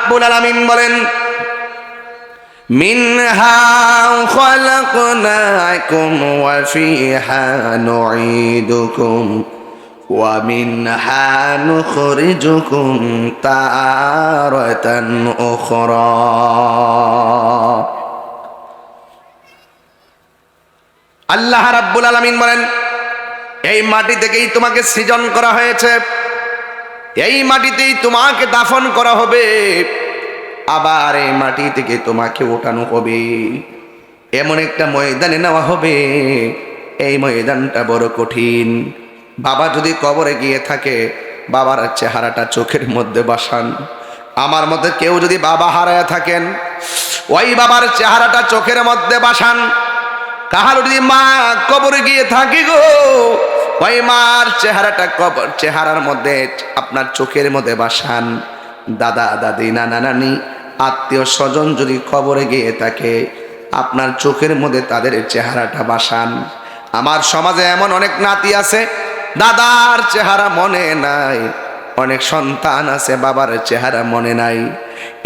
রাব্বুল আলামিন বলেন, মিনহা খালাকনাকুম ওয়া ফিহা নুঈদুকুম ওয়া মিনহা নুখরিজুকুম তারাতান উখরা। আল্লাহ রাব্বুল আলামিন বলেন, এই মাটি থেকেই তোমাকে সৃজন করা হয়েছে, এই মাটিতেই তোমাকে দাফন করা হবে, আবার এই মাটি থেকে তোমাকে ওঠানো হবে, এমন একটা ময়দানে নেওয়া হবে, এই ময়দানটা বড় কঠিন। বাবা যদি কবরে গিয়ে থাকে, বাবার চেহারাটা চোখের মধ্যে বাসান। আমার মধ্যে কেউ যদি বাবা হারায় থাকেন, ওই বাবার চেহারাটা চোখের মধ্যে বাসান। কাহারও যদি মা কবরে গিয়ে থাকি গো, ওই মার চেহারাটা চেহারার মধ্যে আপনার চোখের মধ্যে বাসান। দাদা দাদি নানা নানি আত্মীয় স্বজন যদি কবরে গিয়ে থাকে, আপনার চোখের মধ্যে তাদের চেহারাটা বাসান। আমার সমাজে এমন অনেক নাতি আছে, দাদার চেহারা মনে নাই, অনেক সন্তান আছে বাবার চেহারা মনে নাই।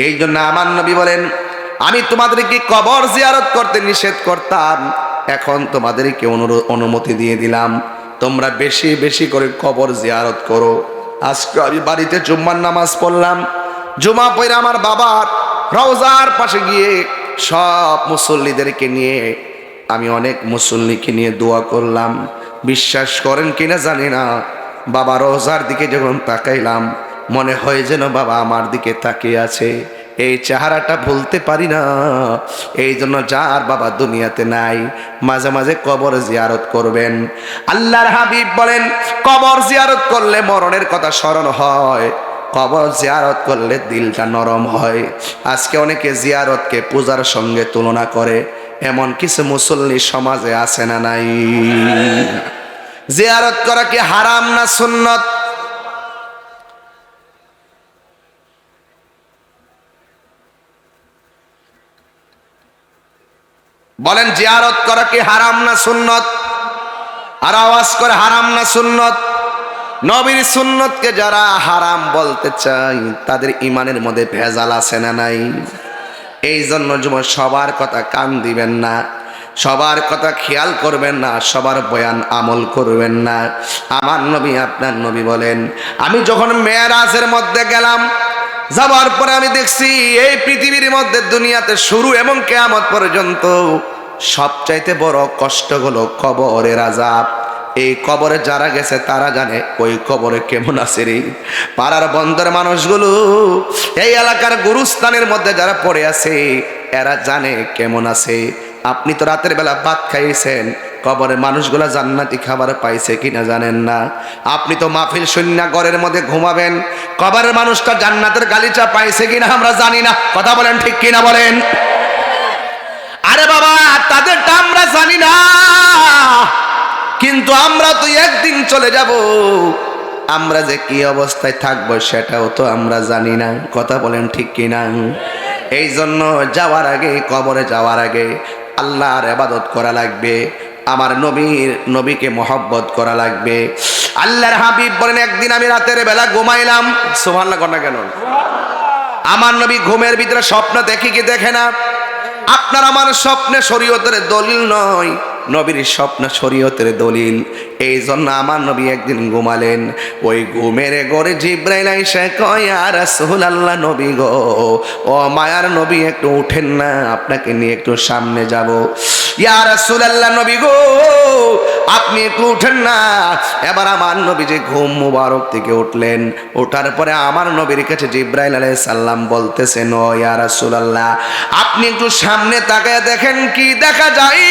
এই জন্য আমার নবী বলেন, আমি তোমাদেরকে কবর জিয়ারত করতে নিষেধ করতাম, এখন তোমাদেরকে অনুমতি দিয়ে দিলাম, তোমরা বেশি বেশি করে কবর জিয়ারত করো। আজকে আমি বাড়িতে জুম্মার নামাজ পড়লাম, জুমা পড়ে আমার বাবার রওজার পাশে গিয়ে সব মুসল্লিদেরকে নিয়ে, আমি অনেক মুসল্লিকে নিয়ে দোয়া করলাম। বিশ্বাস করেন কিনা জানি না, বাবা রওজার দিকে যখন তাকাইলাম, মনে হয় যেন বাবা আমার দিকে তাকিয়ে আছে। এই চেহারাটা ভুলতে পারি না। এই জন্য যার বাবা দুনিয়াতে নাই, মাঝে মাঝে কবর জিয়ারত করবেন। আল্লাহর হাবিব বলেন, কবর জিয়ারত করলে মরণের কথা স্মরণ হয়, কবর জিয়ারত করলে দিলটা নরম হয়। আজকে অনেকে জিয়ারতকে পূজার সঙ্গে তুলনা করে, এমন কিছু মুসল্লি সমাজে আছে না নাই? জিয়ারত করা কি হারাম না সুন্নত? বলেন, জিয়ারত করা কি হারাম না সুন্নত? আর আওয়াজ করে হারাম না সুন্নত? নবীর সুন্নতকে যারা হারাম বলতে চায়, তাদের ইমানের মধ্যে ভেজাল আছে না নাই? এই জন্য যুবক সবার কথা কান দিবেন না, সবার কথা খেয়াল করবেন না, সবার বয়ান আমল করবেন না। আমার নবী আপনার নবী বলেন, আমি যখন মেরাজের মধ্যে গেলাম, যাবার পরে আমি দেখছি এই পৃথিবীর মধ্যে দুনিয়াতে শুরু এবং কিয়ামত পর্যন্ত সবচাইতে বড় কষ্ট হলো কবরের আযাব। এই কবরে যারা গেছে তারা জানে ওই কবরে কেমন আছে রে। পাড়ার বন্দর মানুষগুলো, এই এলাকার গুরুস্থানের মধ্যে যারা পড়ে আছে, এরা জানে কেমন আছে। আপনি তো রাতের বেলা ভাত খাইয়েছেন, কবরের মানুষগুলা জান্নাতি খাবার পাইছে কিনা জানেন না। আপনি তো মাহফিল শূন্য ঘরের মধ্যে ঘুমাবেন, কবরের মানুষটা জান্নাতের গালিচা পাইছে কিনা আমরা জানি না। কথা বলেন ঠিক কিনা বলেন? আরে বাবা, তাদেরটা আমরা জানি না, কিন্তু আমরা তো একদিন চলে যাব, আমরা যে কি অবস্থায় থাকবো সেটাও তো আমরা জানি না। কথা বলেন ঠিক কিনা? এই জন্য যাওয়ার আগে, কবরে যাওয়ার আগে আল্লাহর ইবাদত করা লাগবে, আমার নবীকে মহব্বত করা লাগবে। আল্লাহর হাবিব বলেন, একদিন আমি রাতের বেলা ঘুমাইলাম, সুবহানাল্লাহ কর না কেন? আমার নবী ঘুমের ভিতরে স্বপ্ন দেখে কি দেখে না? আপনার আমার স্বপ্নে শরীয়তের দলিল নয়, নবীর স্বপ্ন শরীয়তের দলিল। এই জন্য আমার নবী একদিন ঘুমালেন, ওই ঘুমের ঘরে জিবরাইল আইসা কয়, ইয়া রাসূলুল্লাহ, নবী গো, ও মায়ার নবী একটু উঠেন না, আপনাকে নিয়ে একটু সামনে যাব। ইয়া রাসূলুল্লাহ, নবী গো আপনি একটু উঠেন না। এবার আমার নবী যে ঘুম মুবারক থেকে উঠলেন, ওঠার পরে আমার নবীর কাছে জিবরাইল আলাইহিস সালাম বলতেছেন, ও ইয়া রাসূলুল্লাহ, আপনি একটু সামনে তাকায় দেখেন কি দেখা যায়।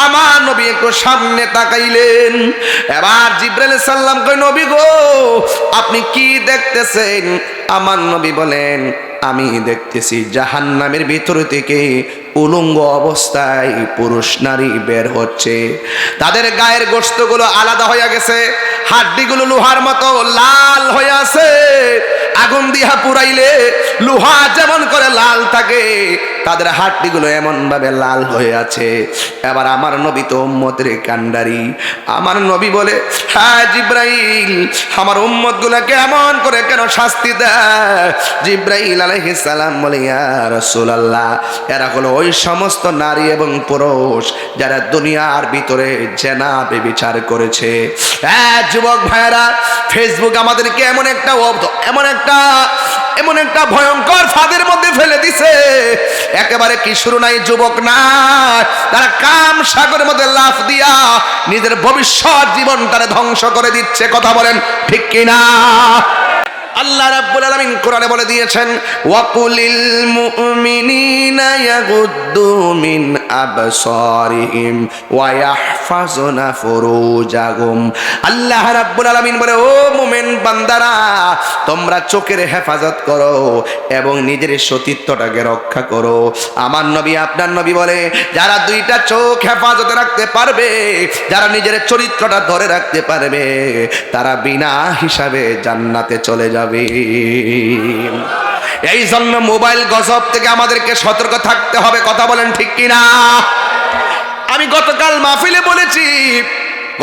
আমার নবী একটু সামনে তাকাইলেন, এবার জিবরাইল সাল্লাম কই, নবী গো আপনি কি দেখতেছেন? আমার নবী বলেন, আমি দেখতেছি জাহান্নামের ভিতর থেকে উলঙ্গ অবস্থায় পুরুষ নারী বের হচ্ছে। তাদের গায়ের গোশতগুলো আলাদা হয়ে গেছে, হাড্ডিগুলো লোহার মতো লাল হয়ে আছে। আগুন দিয়া পুরাইলে লোহা যেমন করে লাল থাকে, তাদের হাড্ডিগুলো এমন ভাবে লাল হয়ে আছে। এবার আমার নবী তো উম্মতের কান্ডারি, আমার নবী বলে, হ্যাঁ জিব্রাইল, আমার উম্মতগুলোকে এমন করে কেন শাস্তি দেয়? জিব্রাইল আলাইহিস সালাম বলে, ইয়া রাসূলুল্লাহ, এরা হলো ওই সমস্ত নারী এবং পুরুষ যারা দুনিয়ার ভিতরে জেনা ব্যভিচার করেছে। হ্যাঁ যুবক ভাইরা, ফেসবুক আমাদেরকে এমন একটা ভয়ঙ্কর ফাঁদের মধ্যে ফেলে দিছে। একেবারে কিশোর নাই, যুবক না, তারা কাম সাগরের মধ্যে লাফ দিয়া নিজের ভবিষ্যৎ জীবনটারে ধ্বংস করে দিচ্ছে। কথা বলেন ঠিক কিনা? আল্লাহ রাব্বুল আলামিন কোরআনে বলে দিয়েছেন, ওয়াকুলিল মুমিনিনা ইয়াগুদ্দু মিন আবসারিহিম ওয়া ইয়াহফাজুনা ফুরুজাহুম। আল্লাহ রাব্বুল আলামিন বলে, ও মুমিন বান্দারা, তোমরা চোখের হেফাজত করো এবং নিজের সতীত্বটাকে রক্ষা করো। আমার নবী, আপনার নবী বলে, যারা দুইটা চোখ হেফাজতে রাখতে পারবে, যারা নিজের চরিত্রটা ধরে রাখতে পারবে, তারা বিনা হিসাবে জান্নাতে চলে যাবে। এই জন্য মোবাইল গজব থেকে আমাদেরকে সতর্ক থাকতে হবে। কথা বলেন ঠিক কিনা? আমি গতকাল মাহফিলে বলেছি,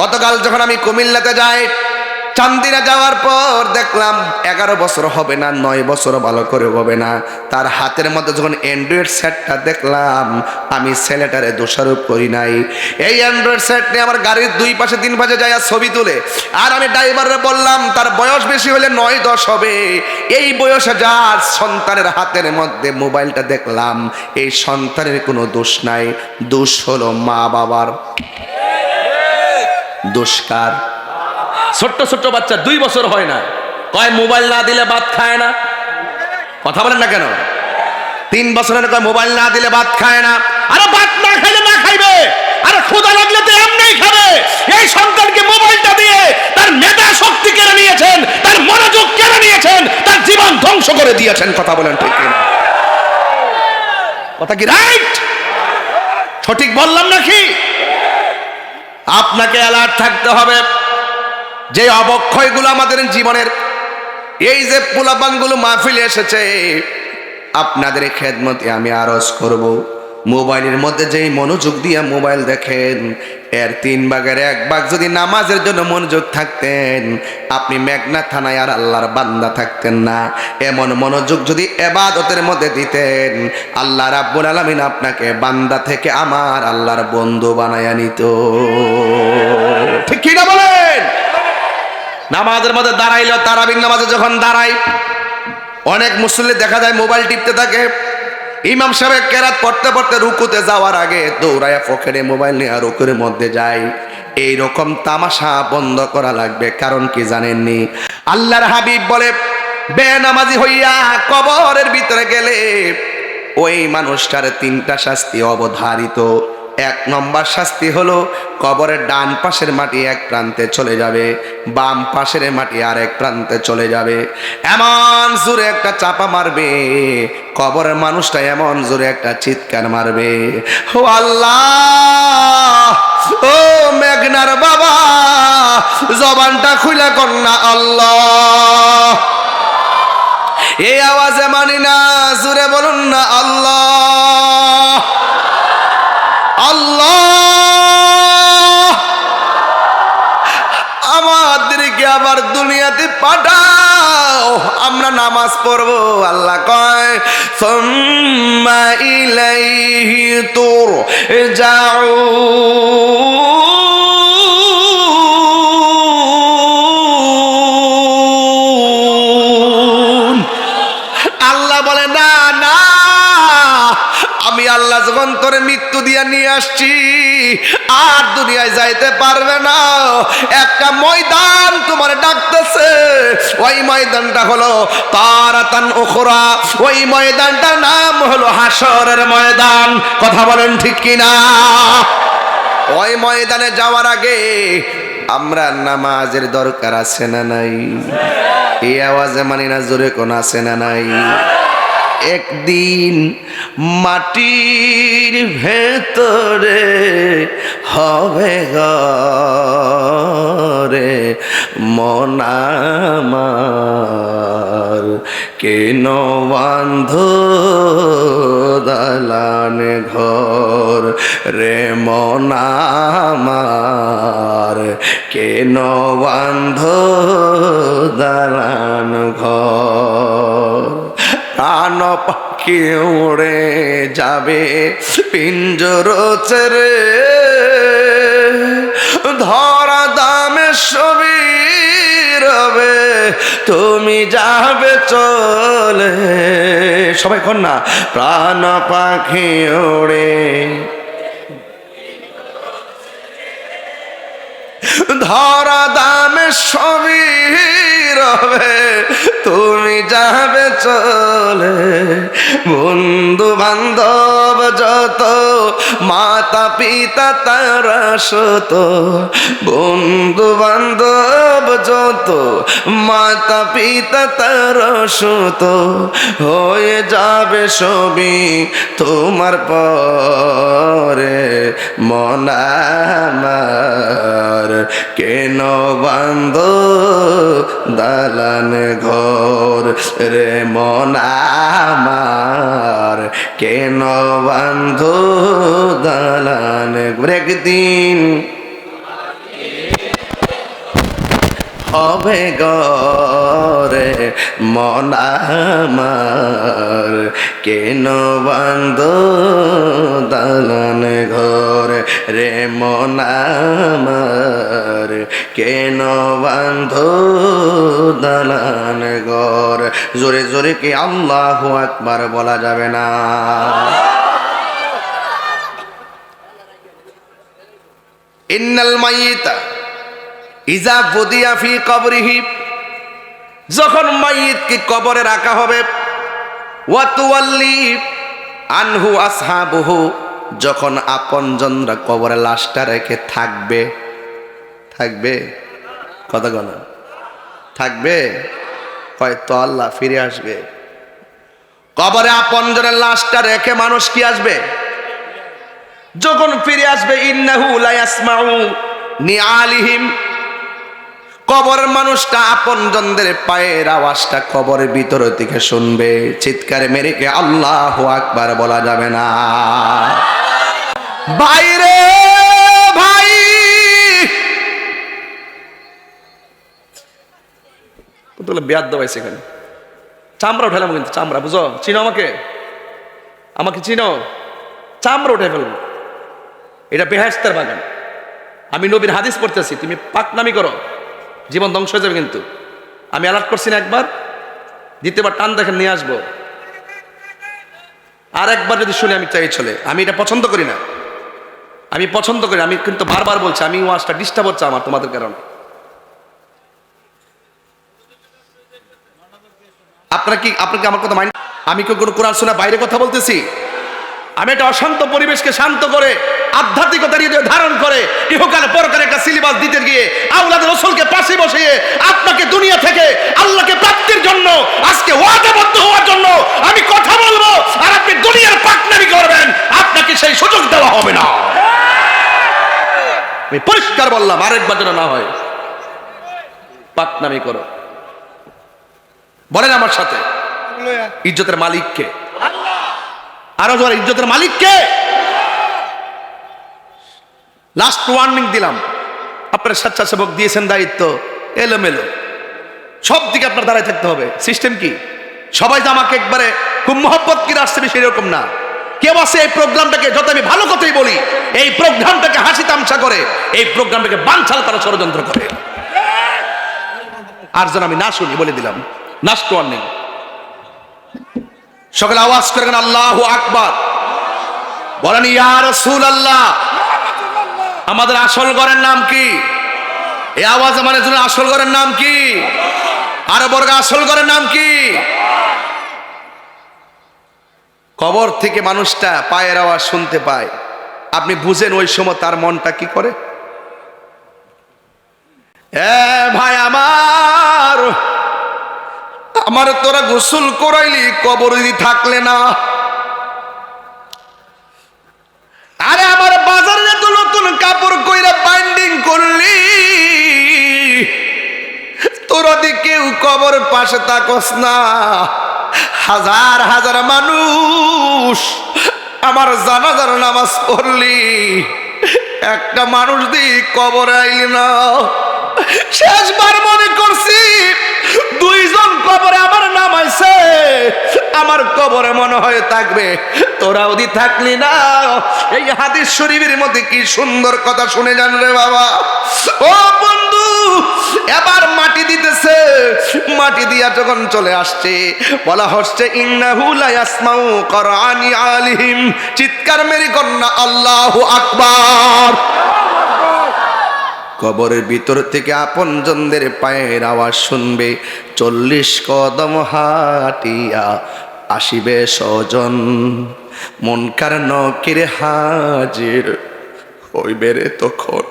গতকাল যখন আমি কুমিল্লাতে যাই, চান্দিনা যাওয়ার পর দেখলাম 11 বছর হবে না, 9 বছর ভালো করে হবে না, তার হাতের মধ্যে যখন অ্যান্ড্রয়েড সেটটা দেখলাম, আমি ছেলেটারে দোষারোপ করি নাই। এই অ্যান্ড্রয়েড সেট নিয়ে আমার গাড়ির 2 পাশে 3 পাশে যায় ছবি তুলে, আর আমি ড্রাইভারে বললাম তার বয়স বেশি হলে 9-10 হবে, এই বয়সে যার সন্তানের হাতের মধ্যে মোবাইলটা দেখলাম, এই সন্তানের কোনো দোষ নাই, দোষ হলো মা বাবার। দোষকার? ছোট্ট ছোট্ট বাচ্চা 2 বছর হয় না, কয় মোবাইল না দিলে ভাত খায় না। কথা বলেন না কেন? 3 বছরের কয় মোবাইল না দিলে ভাত খায় না। আরে ভাত না খাইলে না খাইবে, আরে ক্ষুধা লাগলে তো এমনিই খাবে। এই সন্তানকে মোবাইলটা দিয়ে তার মেধা শক্তি কেড়ে নিয়েছেন, তার মনোযোগ কেড়ে নিয়েছেন, তার জীবন ধ্বংস করে দিয়েছেন। কথা বলেন ঠিক কিনা? কথা কি রাইট? সঠিক বললাম নাকি? আপনাকে অ্যালার্ট থাকতে হবে। যে অবক্ষয়গুলো আমাদের জীবনের, এই যে পোলাপানগুলো মাহফিলে এসেছে, আপনাদের খেদমতে আমি আরজ করব, মোবাইলের মধ্যে যেই মনোযোগ দিয়ে মোবাইল দেখেন, এর 3 ভাগের 1 ভাগ যদি নামাজের জন্য মনোযোগ থাকতেন, আপনি মেঘনা থানায় আর আল্লাহর বান্দা থাকতেন না। এমন মনোযোগ যদি ইবাদতের মধ্যে দিতেন, আল্লাহ রাব্বুল আলামিন আপনাকে বান্দা থেকে আমার আল্লাহর বন্ধু বানায়া নিত। ঠিক কি না বলেন? নামাজের মধ্যে দাঁড়াইলো, তারাবির নামাজে যখন দাঁড়াই, অনেক মুসল্লি দেখা যায় মোবাইল টিপতে থাকে। ইমাম সাহেব কেরাত পড়তে পড়তে রুকুতে যাওয়ার আগে দৌড়ায়া পকেটে মোবাইল নিয়ে রুকুর মধ্যে যায়। এইরকম তামাশা বন্ধ করা লাগবে। কারণ কি জানেননি? আল্লাহর হাবিব বলে, বেনামাজি হইয়া কবরের ভিতরে গেলে ওই মানুষটার 3টা শাস্তি অবধারিত। 1 নম্বর শাস্তি হলো কবরের ডান পাশের মাটি এক প্রান্তে চলে যাবে, বাম পাশের মাটি আর এক প্রান্তে চলে যাবে। এমন জোরে একটা চাপা মারবে, কবরের মানুষটা এমন জোরে একটা চিৎকার মারবে, ও আল্লাহ, ও মেঘনার বাবা, জবানটা খুলে কর না আল্লাহ। এই আওয়াজে মানি না, জোরে বলুন না আল্লাহ আল্লাহ। আমাদেরকে আবার দুনিয়াতে পাঠাও, আমরা নামাজ পড়বো। আল্লাহ কয়, সুম্মা ইলাইহি তুরজাউন। আল্লাহ বলে, না না, আমি আল্লাহ যখন তোরে মৃত্যু দিয়া নিয়ে আসছি, আর দুনিয়ায় যাইতে পারবে না। একটা ময়দান তোমার ডাকতেছে, ওই ময়দানটা হলো তারাতান উখরা, ওই ময়দানটার নাম হলো হাসরের ময়দান। কথা বলেন ঠিক কিনা? ওই ময়দানে যাওয়ার আগে আমরা নামাজের দরকার আছে না নাই? এই আওয়াজে মানি না, জোরে কোন আছে না নাই? একদিন মাটির ভেতরে হবে ঘরে মন আমার, কেন বান্ধ দালান ঘর রে মন আমার, কেন বান্ধ দালান ঘর। প্রাণ পাখি উড়ে যাবে পিঞ্জর ছেড়ে, ধরা দামে সবই রবে তুমি যাবে চলে। সবাই কর না, প্রাণ পাখি ওড়ে ধরা দামে সবই রবে তুমি যাবে চলে। বন্ধু বান্ধব যত মাতা পিতা তারা শত, বন্ধু বান্ধব যত মাতা পিতা তারা শত, হয়ে যাবে সবই তোমার পরে মন আমার, কেন বান্ধ দালান ঘর রে মন আমার, কেন বান্ধ দালান ঘর। একদিন হবে গরে মন আমার, কেন বান্ধ দালান ঘর রে মন আমার, কেন বান্ধ দালান ঘর। জোরে জোরে কি আল্লাহু আকবার বলা যাবে না? ইন্নাল মাইয়িতা ইজা বুদিয়া ফি কবরিহি, যখন মাইয়িতকে কবরে রাখা হবে, ওয়া তুওয়াল্লি আনহু আসহাবুহু, যখন আপনজনরা কবরে লাশটা রেখে থাকবে, থাকবে কথা বলো, থাকবে হয়তো আল্লাহ ফিরে আসবে। কবরে আপনজনের লাশটা রেখে মানুষ কি আসবে? যখন ফিরে আসবে, ইন্নাহু লা ইয়াসমাউ নিআলিহিম, কবরের মানুষটা আপনজনদের পায়ের আওয়াজটা কবরের ভিতর থেকে শুনবে। চিৎকার মেরে কে আল্লাহু আকবার বলা যাবে না? বাইরে ভাই, কতগুলো বেয়াদ দেওয়াইছে এখানে, চামড়া উঠালাম কিন্তু, চামড়া বুঝো, চিনো আমাকে, আমাকে চিনো, চামড়া উঠে ফেলবো। এটা বেহেশতের বাগান। আমি নবীর হাদিস পড়তেছি, তুমি পাকনামি করো জীবন ধ্বংস হয়ে যাবে। কিন্তু আমি অ্যালার্ট করছি না একবার, দ্বিতীয়বার টান দেখেন নিয়ে আসবো। আর একবার যদি শুনে আমি চাই চলে, আমি এটা পছন্দ করি না, আমি পছন্দ করি। আমি কিন্তু বারবার বলছি, আমি ওয়াজটা ডিস্টার্ব হচ্ছে আমার তোমাদের কারণে। আপনাকে আমার কথা মাইন্ড, আমি কি কোনো কোরআন শোনা বাইরে কথা বলতেছি? আমি একটা অশান্ত পরিবেশকে শান্ত করে আধ্যাত্মিকতার হৃদয়ে ধারণ করে ইহকালে পরকালে একটা সিলেবাস দিতে গিয়ে আওলাদ রাসূলকে পাশে বসিয়ে আপনাকে দুনিয়া থেকে আল্লাহকে প্রাপ্তির জন্য আজকে ওয়াদাবদ্ধ হওয়ার জন্য আমি কথা বলবো, আর আপনি দুনিয়ার পাকনামি করবেন, আপনাকে সেই সুযোগ দেওয়া হবে না। আমি পরিষ্কার বললাম, আরেকবার যেন না হয় পাকনামি করো। বলেন আমার সাথে, ইজ্জতের মালিক কে? আরো জোরে, ইজ্জতের মালিক কে? লাস্ট ওয়ার্নিং দিলাম, আপনার স্বেচ্ছাসেবক দিয়েছেন দায়িত্ব, এলোমেলো সব দিকে আপনার দাঁড়ায় থাকতে হবে। সিস্টেম কি? সবাই যে আমাকে একবারে খুব মহব্বত করে আসছে সেরকম না। কেউ আছে এই প্রোগ্রামটাকে, যত আমি ভালো কথাই বলি, এই প্রোগ্রামটাকে হাসি তামসা করে, এই প্রোগ্রামটাকে বানচাল করার ষড়যন্ত্র করে। আর যেন আমি না শুনি বলে দিলাম, লাস্ট ওয়ার্নিং। সকলে আওয়াজ করেন আল্লাহু আকবার, বলেন ইয়া রাসূলুল্লাহ। আমাদের আসল ঘরের নাম কি? এই আওয়াজ আমাদের জন্য আসল ঘরের নাম কি? আরো বর্গ আসল ঘরের নাম কি? কবর থেকে মানুষটা পায়ের আওয়াজ শুনতে পায়, আপনি বুঝেন ওই সময় তার মনটা কি করে? ভাই আমার তোরা গোসল করাইলি, কবর যদি থাকলে না। আরে আমার বাজারে তো নতুন কাপড় কইরা বাইন্ডিং করলি, তোরা দি কেউ কবর পাশে তাকস না। হাজার হাজার মানুষ আমার জানাজার নামাজ পড়লি, একটা মানুষ দিয়ে কবরে আইলি না। শেষবার মনে করছি দুইজন কবরে আমার নামাইছে, আমার কবরে মনে হয় থাকবে, তোরা ওদি থাকলি না। এই হাদিস শরীফের মধ্যে কি সুন্দর কথা শুনে যান রে বাবা। ও বন্ধু, এবার মাটি দিতেছে, মাটি দিয়া যখন চলে আসছে বলা হচ্ছে ইন্নাহু লা ইয়াসমাউ কুরআনি আলিহিম, চিৎকার মেরে কন্যা আল্লাহু আকবার। কবরের ভিতর থেকে আপনজনদের পায়ের আওয়াজ শুনবে, 40 কদম হাঁটিয়া আসিবে স্বজন, মুনকার নকির হাজির হইবে রে তখন।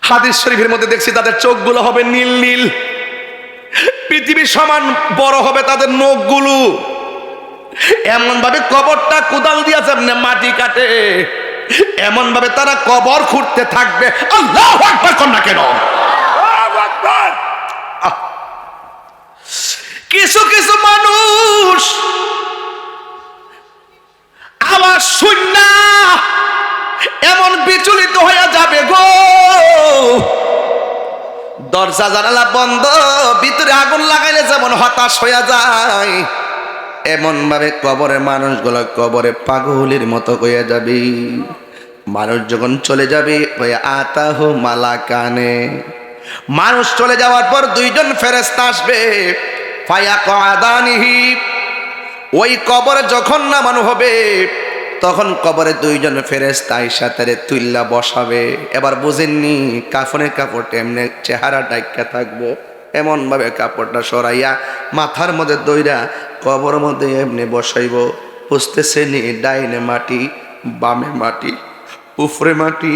হাদিস শরীফের মধ্যে দেখছি তাদের চোখগুলো হবে নীল নীল, পৃথিবীর সমান বড় হবে তাদের নখগুলো। এমন ভাবে কবরটা কোদাল দিয়া যেমনে মাটি কাটে, এমন ভাবে তারা কবর খুঁড়তে থাকবে। আল্লাহু আকবার কন্যা কেন? কিছু কিছু মানুষ আওয়াজ শুননা এমন বিচলিত হয়ে যাবে গো, দরজা জানালা বন্ধ, ভিতরে আগুন লাগাইলে যেমন হতাশ হয়ে যায়, এমন ভাবে কবরের মানুষগুলো কবরে পাগলের মতো হয়ে যাবে। মানুষ যখন চলে যাবে ওই আতাহু মালাকানে, মানুষ চলে যাওয়ার পর দুইজন ফেরেশতা আসবে, ফায়াকাদানিহি, ওই কবরে যখন নামানো হবে তখন কবরে দুইজন ফেরেশতা আইসা তারে তুইল্লা বসাবে। এবার বুঝেননি কাফনের কাপড়টা এমনি চেহারা ডাইকা থাকবো, এমন ভাবে কাপড়টা সরাইয়া মাথার মধ্যে দইরা কবর মধ্যে এমনি বসাইব। বুঝতেছে নি ডাইনে মাটি, বামে মাটি, উপরে মাটি,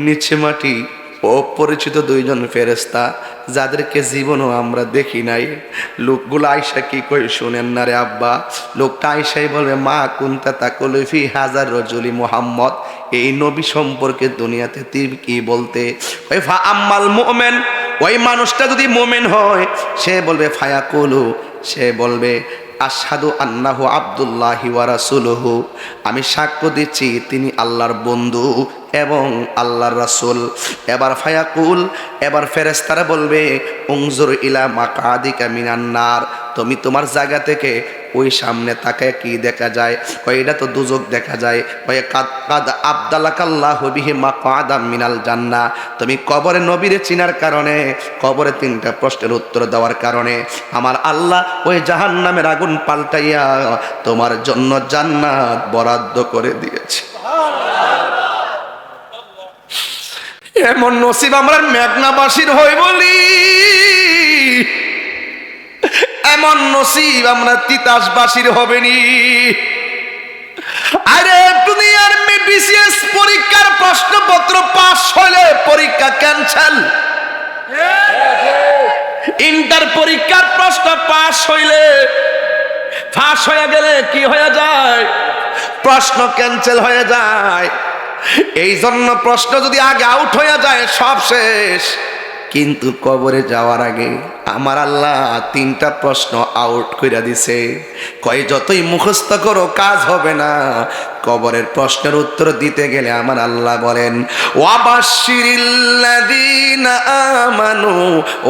নিচে মাটি, অপরিচিত দুইজন ফেরেশতা যাদেরকে জীবনও আমরা দেখি নাই। লোকগুলো আয়সা কি কই শুনেন না রে আব্বা, লোকটা আয়সাই বলবে মা কুনতা তাকুলু ফি হাজার রজুলি মুহাম্মদ, এই নবী সম্পর্কে দুনিয়াতে তুই কি বলতে? ওই ফা আম্মাল মুমিন, ওই মানুষটা যদি মুমিন হয় সে বলবে ফায়াকুলু, সে বলবে আশহাদু আন্নাহু আব্দুল্লাহি ওয়া রাসূলুহু, আমি সাক্ষ্য দিচ্ছি তিনি আল্লাহর বন্ধু এবং আল্লাহর রাসূল। এবার ফায়াকুল, এবার ফেরেশতারা বলবে উনজুর ইলা মাকাদিকা মিনান নার, তুমি তোমার জায়গা থেকে ওই সামনে তাকায় কি দেখা যায়? কয় এটা তো দুজক দেখা যায়। কয় কাদ আবদালাকাল্লাহু বিহি মাকাদাম মিনাল জান্নাহ, তুমি কবরে নবীরে চিনার কারণে, কবরে 3টা প্রশ্নের উত্তর দেওয়ার কারণে আমার আল্লাহ ওই জাহান্নামের আগুন পাল্টাইয়া তোমার জন্য জান্নাত বরাদ্দ করে দিয়েছে। এমন নসিব আমরা মেঘনাবাসীর হই বলি, এমন নসিব আমরা তিতাসবাসীর হবেনি। আরে দুনিয়ার বিসিএস পরীক্ষার প্রশ্নপত্র পাস হলে পরীক্ষা ক্যান্সেল, ইন্টার পরীক্ষার প্রশ্ন পাস হইলে, ফাঁস হয়ে গেলে কি হয়ে যায়? প্রশ্ন ক্যান্সেল হয়ে যায়। এই জন্য প্রশ্ন যদি আগে আউট হয়ে যায় সব শেষ। কিন্তু কবরে যাওয়ার আগে আমার আল্লাহ 3টা প্রশ্ন আউট কইরা দিছে। কয় যতই মুখস্থ করো কাজ হবে না, কবরের প্রশ্নের উত্তর দিতে গেলে আমার আল্লাহ বলেন ওয়াবাশশিরিল্লাযীনা আমানু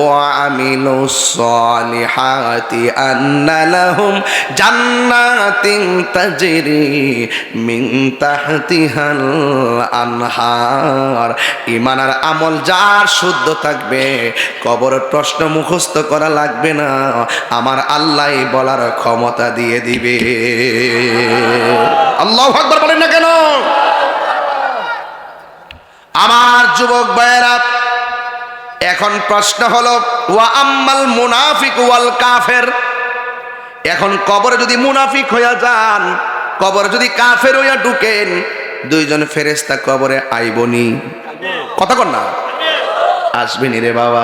ওয়া আমিলুস সলিহাতি আন্না লাহুম জান্নাতিন তাজরি মিন তাহতিহাল আনহার। ঈমান আর আমল যার শুদ্ধ থাকবে কবরের প্রশ্ন মুখস্থ করা লাগবে না, আমার আল্লাহই বলার ক্ষমতা দিয়ে দিবে। আল্লাহু আকবার বলেন না কেন? আমার যুবক ভাইয়েরা, এখন প্রশ্ন হলো ওয়া আম্মাল মুনাফিক ওয়াল কাফের, এখন কবরে যদি মুনাফিক হইয়া যান, কবরে যদি কাফের হইয়া ঢুকেন, দুইজন ফেরেশতা কবরে আইবনি? কথা কর না, আসবেনি রে বাবা।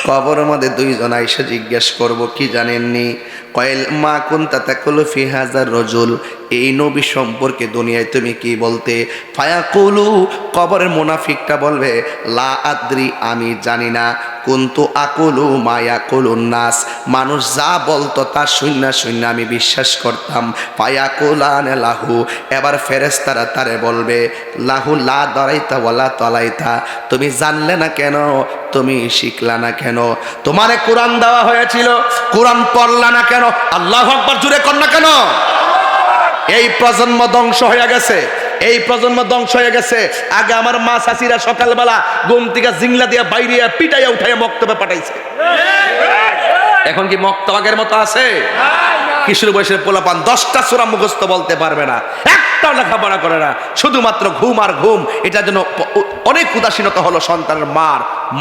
কবরের মধ্যে দুইজন আইসা জিজ্ঞেস করব কি জানেননি? কয়েল মা কুনতা তাকুলু ফি হাজার রজুল, এই নবী সম্পর্কে দুনিয়ায় তুমি কি বলতে? ফায়াকুলু, কবরের মুনাফিকটা বলবে, লা আদ্রি, আমি জানি না, কুন্তু আকুলু মা ইয়াকুলুন নাস, মানুষ যা বলতো তা শূন্য শূন্য আমি বিশ্বাস করতাম। ফায়াকুলান লাহু, এবার ফেরেশতারা তারে বলবে, লাহু লা দারাইতা ওয়ালা তালাইতা, তুমি জানলে না কেন, তুমি শিখলা না কেন, তোমারে কোরআন দেওয়া হয়েছিল, কোরআন পড়লা না কেন? আল্লাহু আকবার জুড়ে কর না কেন? এই প্রজন্ম ধ্বংস হয়ে গেছে, এই প্রজন্ম ধ্বংস হয়ে গেছে। আগে আমার মা চাচিরা সকালবেলা ঘুম থেকে জিংলা দিয়া বাইরে পিটাইয়া উঠাইয়া মক্তবে পাঠাইছে। এখন কি মক্তব আগের মতো আছে? কিশোর বয়সের পোলাপান 10টা সূরা মুখস্থ বলতে পারবে না, একটাও লেখাপড়া করে না, শুধুমাত্র ঘুম আর ঘুম। এটার জন্য অনেক উদাসীনতা হলো সন্তানের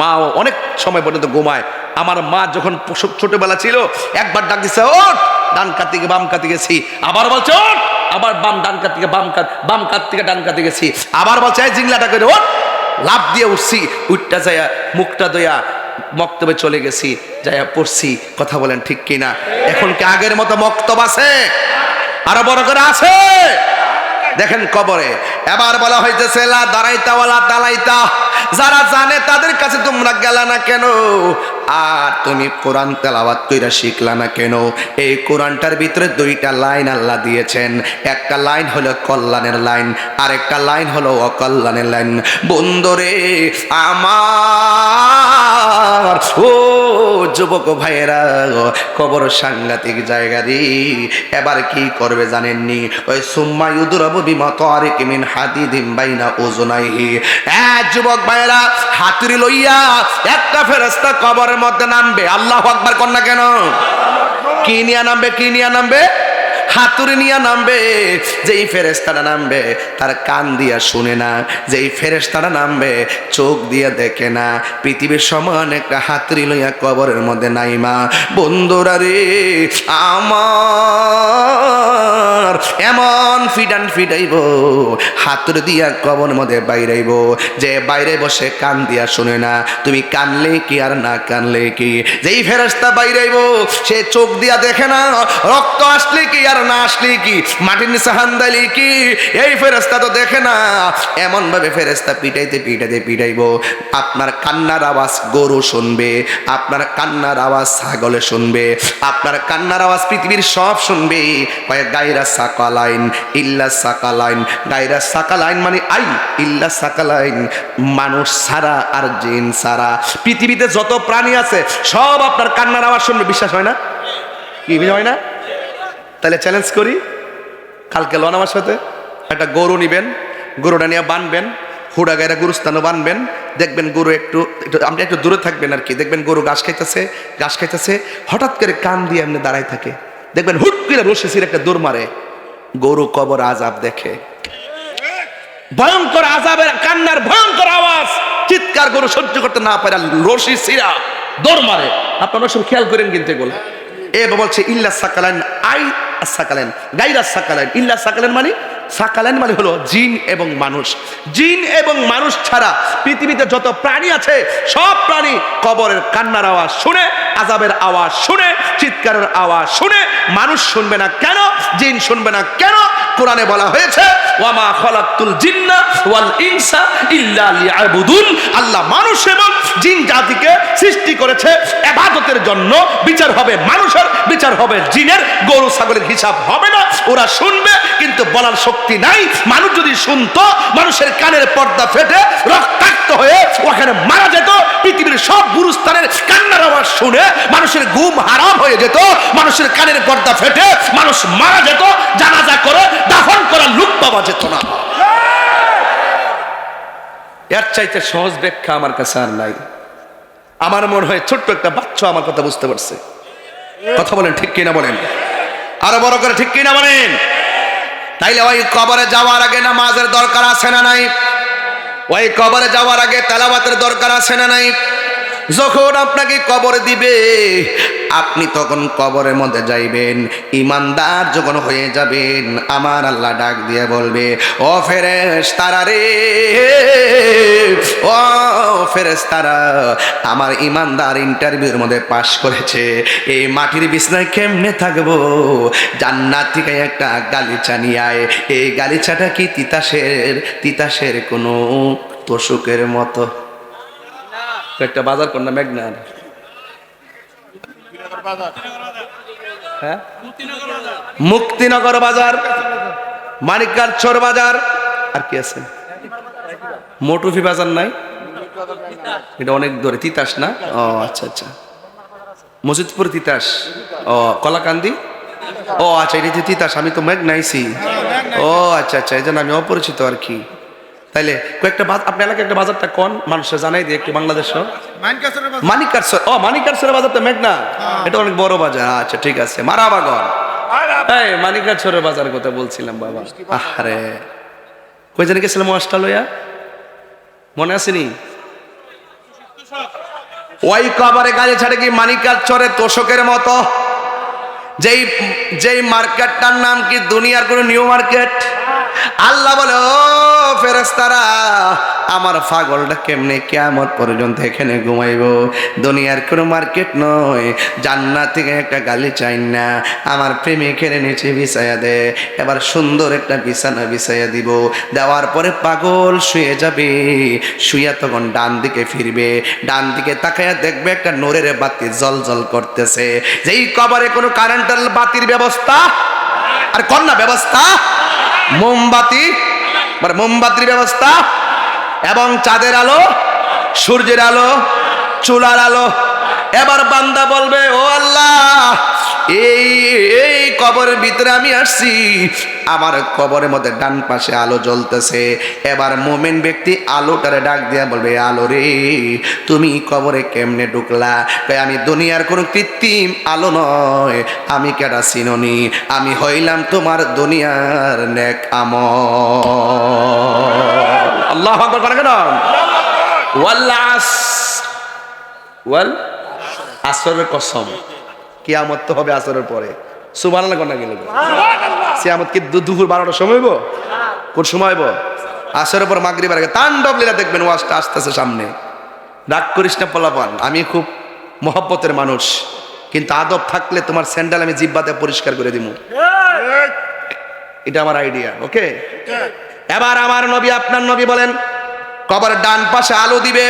মাও অনেক সময় পর্যন্ত ঘুমায়। আমার মা যখন ছোটবেলা ছিল, একবার ডাক দিছে, ওঠ, ডান কাত থেকে বাম কাতে গেছি, আবার বলছে ওঠ, আবার ডান কাত থেকে বাম কাত থেকে ডান কাতে গেছি, আবার বলছে এই জিংলাটা করে ওঠ, লাভ দিয়ে উঠছি, উঠটা যাইয়া মুখটা দইয়া মক্তবে চলে গেছি, যাইয়া পড়ছি। কথা বলেন ঠিক কিনা? এখন কি আগের মতো মক্তব আছে? আরো বড় করে আছে? দেখেন কবরে এবার বলা হইতেছে, লা দারাইতা ওয়ালা তালাইতা, যারা জানে তাদের কাছে তোমরা গেলা না কেন, আর তুমি কোরআন তেলাওয়াত কইরা শিখলা না কেন? এই কোরআনটার ভিতরে 2টা লাইন আল্লাহ দিয়েছেন, একটা লাইন হলো কল্যাণের লাইন, আর একটা লাইন হলো অকল্যাণের লাইন। বন্ধুরে আমার, ও যুবক ভাইয়েরা, কবর সাংঘাতিক জায়গা রে। এবার কি করবে জানেননি? ওই সুম্মা ইউদরাবু বিমাতারিক মিন হাদিদিম বাইনা উযুনাইহি। যুবক ভাইয়েরা, হাতুড়ি লইয়া একটা ফেরেশতা কবরের মধ্যে নামবে। আল্লাহু আকবার কর না কেন? কি নিয়ে নামবে? কি নিয়ে নামবে? হাতুড়ি নিয়ে নামবে। যেই ফেরেশতাটা নামবে তার কান দিয়া শুনে না, যেই ফেরেশতাটা নামবে চোখ দিয়া দেখে না। পৃথিবীর সমান একটা হাতুড়ি লইয়া কবরের মধ্যে নাইমা। বন্ধুরা রে আমার, এমন ফিডান ফিডাইব, হাতুড়ি দিয়া কবরের মধ্যে বাইরাইব, যে বাইরে বসে কান দিয়া শুনে না। তুমি কানলে কি আর না কানলে কি? যেই ফেরেশতা বাইরাইব সে চোখ দিয়া দেখে না, রক্ত আসলে কি আর না আসলে কি, মাটির নিচে হান্দাইলে কি, এই ফেরেশতা তো দেখে না। এমন ভাবে ফেরেশতা পিটাইতে পিটাইতে পিটাইব, আপনার কান্নার আওয়াজ গরু শুনবে, আপনার কান্নার আওয়াজ ছাগলে শুনবে, আপনার কান্নার আওয়াজ পৃথিবীর সব শুনবে। গায়রা সাকালাইন ইল্লা সাকালাইন, গায়রা সাকালাইন মানে আই ইল্লা সাকালাইন, মানুষ ছাড়া আর জিন ছাড়া পৃথিবীতে যত প্রাণী আছে সব আপনার কান্নার আওয়াজ শুনবে। বিশ্বাস হয় না? কি হয় না? তাহলে চ্যালেঞ্জ করি, কালকে লন আমার সাথে, একটা গরু নিবেন, গরুটা নিয়ে বানবেন, হুড়া গায়রা গুরুস্থানও বানবেন, দেখবেন গরু একটু আপনি একটু দূরে থাকবেন আর কি, দেখবেন গরু ঘাস খাইতেছে, হঠাৎ করে কান দিয়ে এমনি দাঁড়ায় থাকে, দেখবেন হুট করে রশির একটা দৌড় মারে। গরু কবর আযাব দেখে, ভয়ঙ্কর আযাবের কান্নার ভয়ঙ্কর আওয়াজ, চিৎকার গরু সহ্য করতে না পারে, রশি ছিঁড়া দৌড় মারে। আপনারা সব খেয়াল করেন কিন্তু এগুলো। এবার বলছে ইল্লা সাকালাইন, আই সাকালাইন গায়রা সাকালাইন, ইল্লা সাকালাইন মানে, সাকালাইন মানে হলো জিন এবং মানুষ। জিন এবং মানুষ ছাড়া পৃথিবীতে যত প্রাণী আছে সব প্রাণী কবরের কান্নার আওয়াজ শুনে, আযাবের আওয়াজ শুনে, চিৎকারের আওয়াজ শুনে। মানুষ শুনবে না কেন? জিন শুনবে না কেন? কোরআনে বলা হয়েছে ওয়ামা খালাকতুল জিন্না ওয়াল ইনসা ইল্লা লিয়াবুদুন, আল্লাহ মানুষ এবং জিন জাতিকে সৃষ্টি করেছে ইবাদতের জন্য। বিচার হবে মানুষের, বিচার হবে জিনের, গরু ছাগলের হিসাব হবে না। ওরা শুনবে কিন্তু বলার শক্তি নাই। মানুষ যদি শুনতো, মানুষের কানের পর্দা ফেটে রক্তাক্ত হয়ে ওখানে মারা যেত। পৃথিবীর সব গুরুস্থানের কান্নার আওয়াজ শুনে মানুষের ঘুম হারাম হয়ে যেত, মানুষের কানের পর্দা ফেটে মানুষ মারা যেত, জানাজা করে দাফন করার লোক পাওয়া যেত না। এর চাইতে সহজ ব্যাখ্যা আমার কাছে আর নাই। আমার মনে হয় ছোট্ট একটা বাচ্চা আমার কথা বুঝতে পারছে। কথা বলেন ঠিক কিনা বলেন? আরো বড় করে ঠিক কিনা বলেন? তাইলে ওই কবরে যাওয়ার আগে নামাজের দরকার আছে না নাই? ওই কবরে যাওয়ার আগে তেলাওয়াতের দরকার আছে না নাই? যখন আপনাকে কবরে দিবে আপনি তখন কবরের মধ্যে যাইবেন, ইমানদার যখন হয়ে যাবেন, আমার আল্লাহ ডাক দিয়ে বলবে, ও ফেরেশতারা রে, ও ফেরেশতারা, আমার ইমানদার ইন্টারভিউর মধ্যে পাশ করেছে, এই মাটির বিছনায় কেমনে থাকবো? জান্নাত থেকে একটা গালিচা নিয়ে আয়। এই গালিচাটা কি তিতাসের কোনো তোষকের মতো? একটা বাজার কর না মেঘনার, হ্যাঁ, মুক্তিনগর বাজার, মানিকগার চোর বাজার, আর কি আছে, মোটুফি বাজার নাই, এটা অনেক দূরে। তিতাস না? ও আচ্ছা আচ্ছা, মসজিদপুর তিতাস, ও কলাকান্দি, ও আচ্ছা, এটা তিতাস, আমি তো মেঘ নাইছি। ও আচ্ছা আচ্ছা, এই জন্য আমি অপরিচিত আর কি। তাইলে কয়েকটা আপনি এলাকায় একটা বাজারটা কোন মানুষের জানাই দিয়ে একটু বাংলাদেশ, মানিকগার, ও মানিকগার বাজারটা মেঘনা, এটা অনেক বড় বাজার। আচ্ছা ঠিক আছে, মারাবাগন, এই মানিকগার ছোরের বাজার কথা বলছিলাম বাবা। আরে কই জানি গেছিলাম অস্ট্রেলিয়া, মনে আসেনি? ওই কবরে গাড়ি ছাড়ে কি মানিকগার চরে তোষকের মতো? যেই মার্কেটটার নাম কি দুনিয়ার কোন নিউ মার্কেট। আল্লাহ বলে, ও ফেরেশতারা, আমার পাগলটা কেমনে কিয়ামত পর্যন্ত এখানে ঘুমাইবো? দুনিয়ার কোন মার্কেট নয়, জান্নাত থেকে একটা গালি চাই না, আমার প্রেমিকের নিচে বিছায়া দে। এবার সুন্দর একটা বিছানা বিছাইয়া দিব, দেওয়ার পরে পাগল শুয়ে যাবে। শুয়া তখন ডান দিকে ফিরবে, ডান দিকে তাকায়া দেখবে একটা নূরের বাতি জল জল করতেছে। যেই কবরে কোনো কারেন্টের বাতির ব্যবস্থা আর কন্যা ব্যবস্থা, মোমবাতি, মোমবাতির ব্যবস্থা এবং চাঁদের আলো, সূর্যের আলো, চুলার আলো। এবার বান্দা বলবে, ও আল্লাহ, এই কবরের ভিতরে আমি আসছি, আমার কবরের মধ্যে ডান পাশে আলো জ্বলতেছে। এবার মুমিন ব্যক্তি আলোটারে ডাক দিয়া বলবে, আলো রে, তুমি কবরে কেমনে ঢুকলা? আমি দুনিয়ার কোনো কৃত্রিম আলো নয়, আমি কেডা চিননি, আমি হইলাম তোমার দুনিয়ার নেক আমল। আল্লাহু আকবার করে কেন? ওয়াল আসরের কসম, কিয়ামত তো হবে আসরের পরে। সুবহানাল্লাহ কোন গেল? কিয়ামত কি দুপুর 12টার সময় হইব? কোন সময় হইব? আসরের পর মাগরিবের আগে তাণ্ডব লীলা দেখবেন, ওয়াজটা আসতেছে সামনে। রাগ করিস না পোলাপান, আমি খুব মহব্বতের মানুষ, কিন্তু আদব থাকলে তোমার স্যান্ডেল আমি জিব্বাতে পরিষ্কার করে দিব, এটা আমার আইডিয়া। ওকে, এবার আমার নবী, আপনার নবী বলেন, কবরের ডান পাশে আলো দিবে,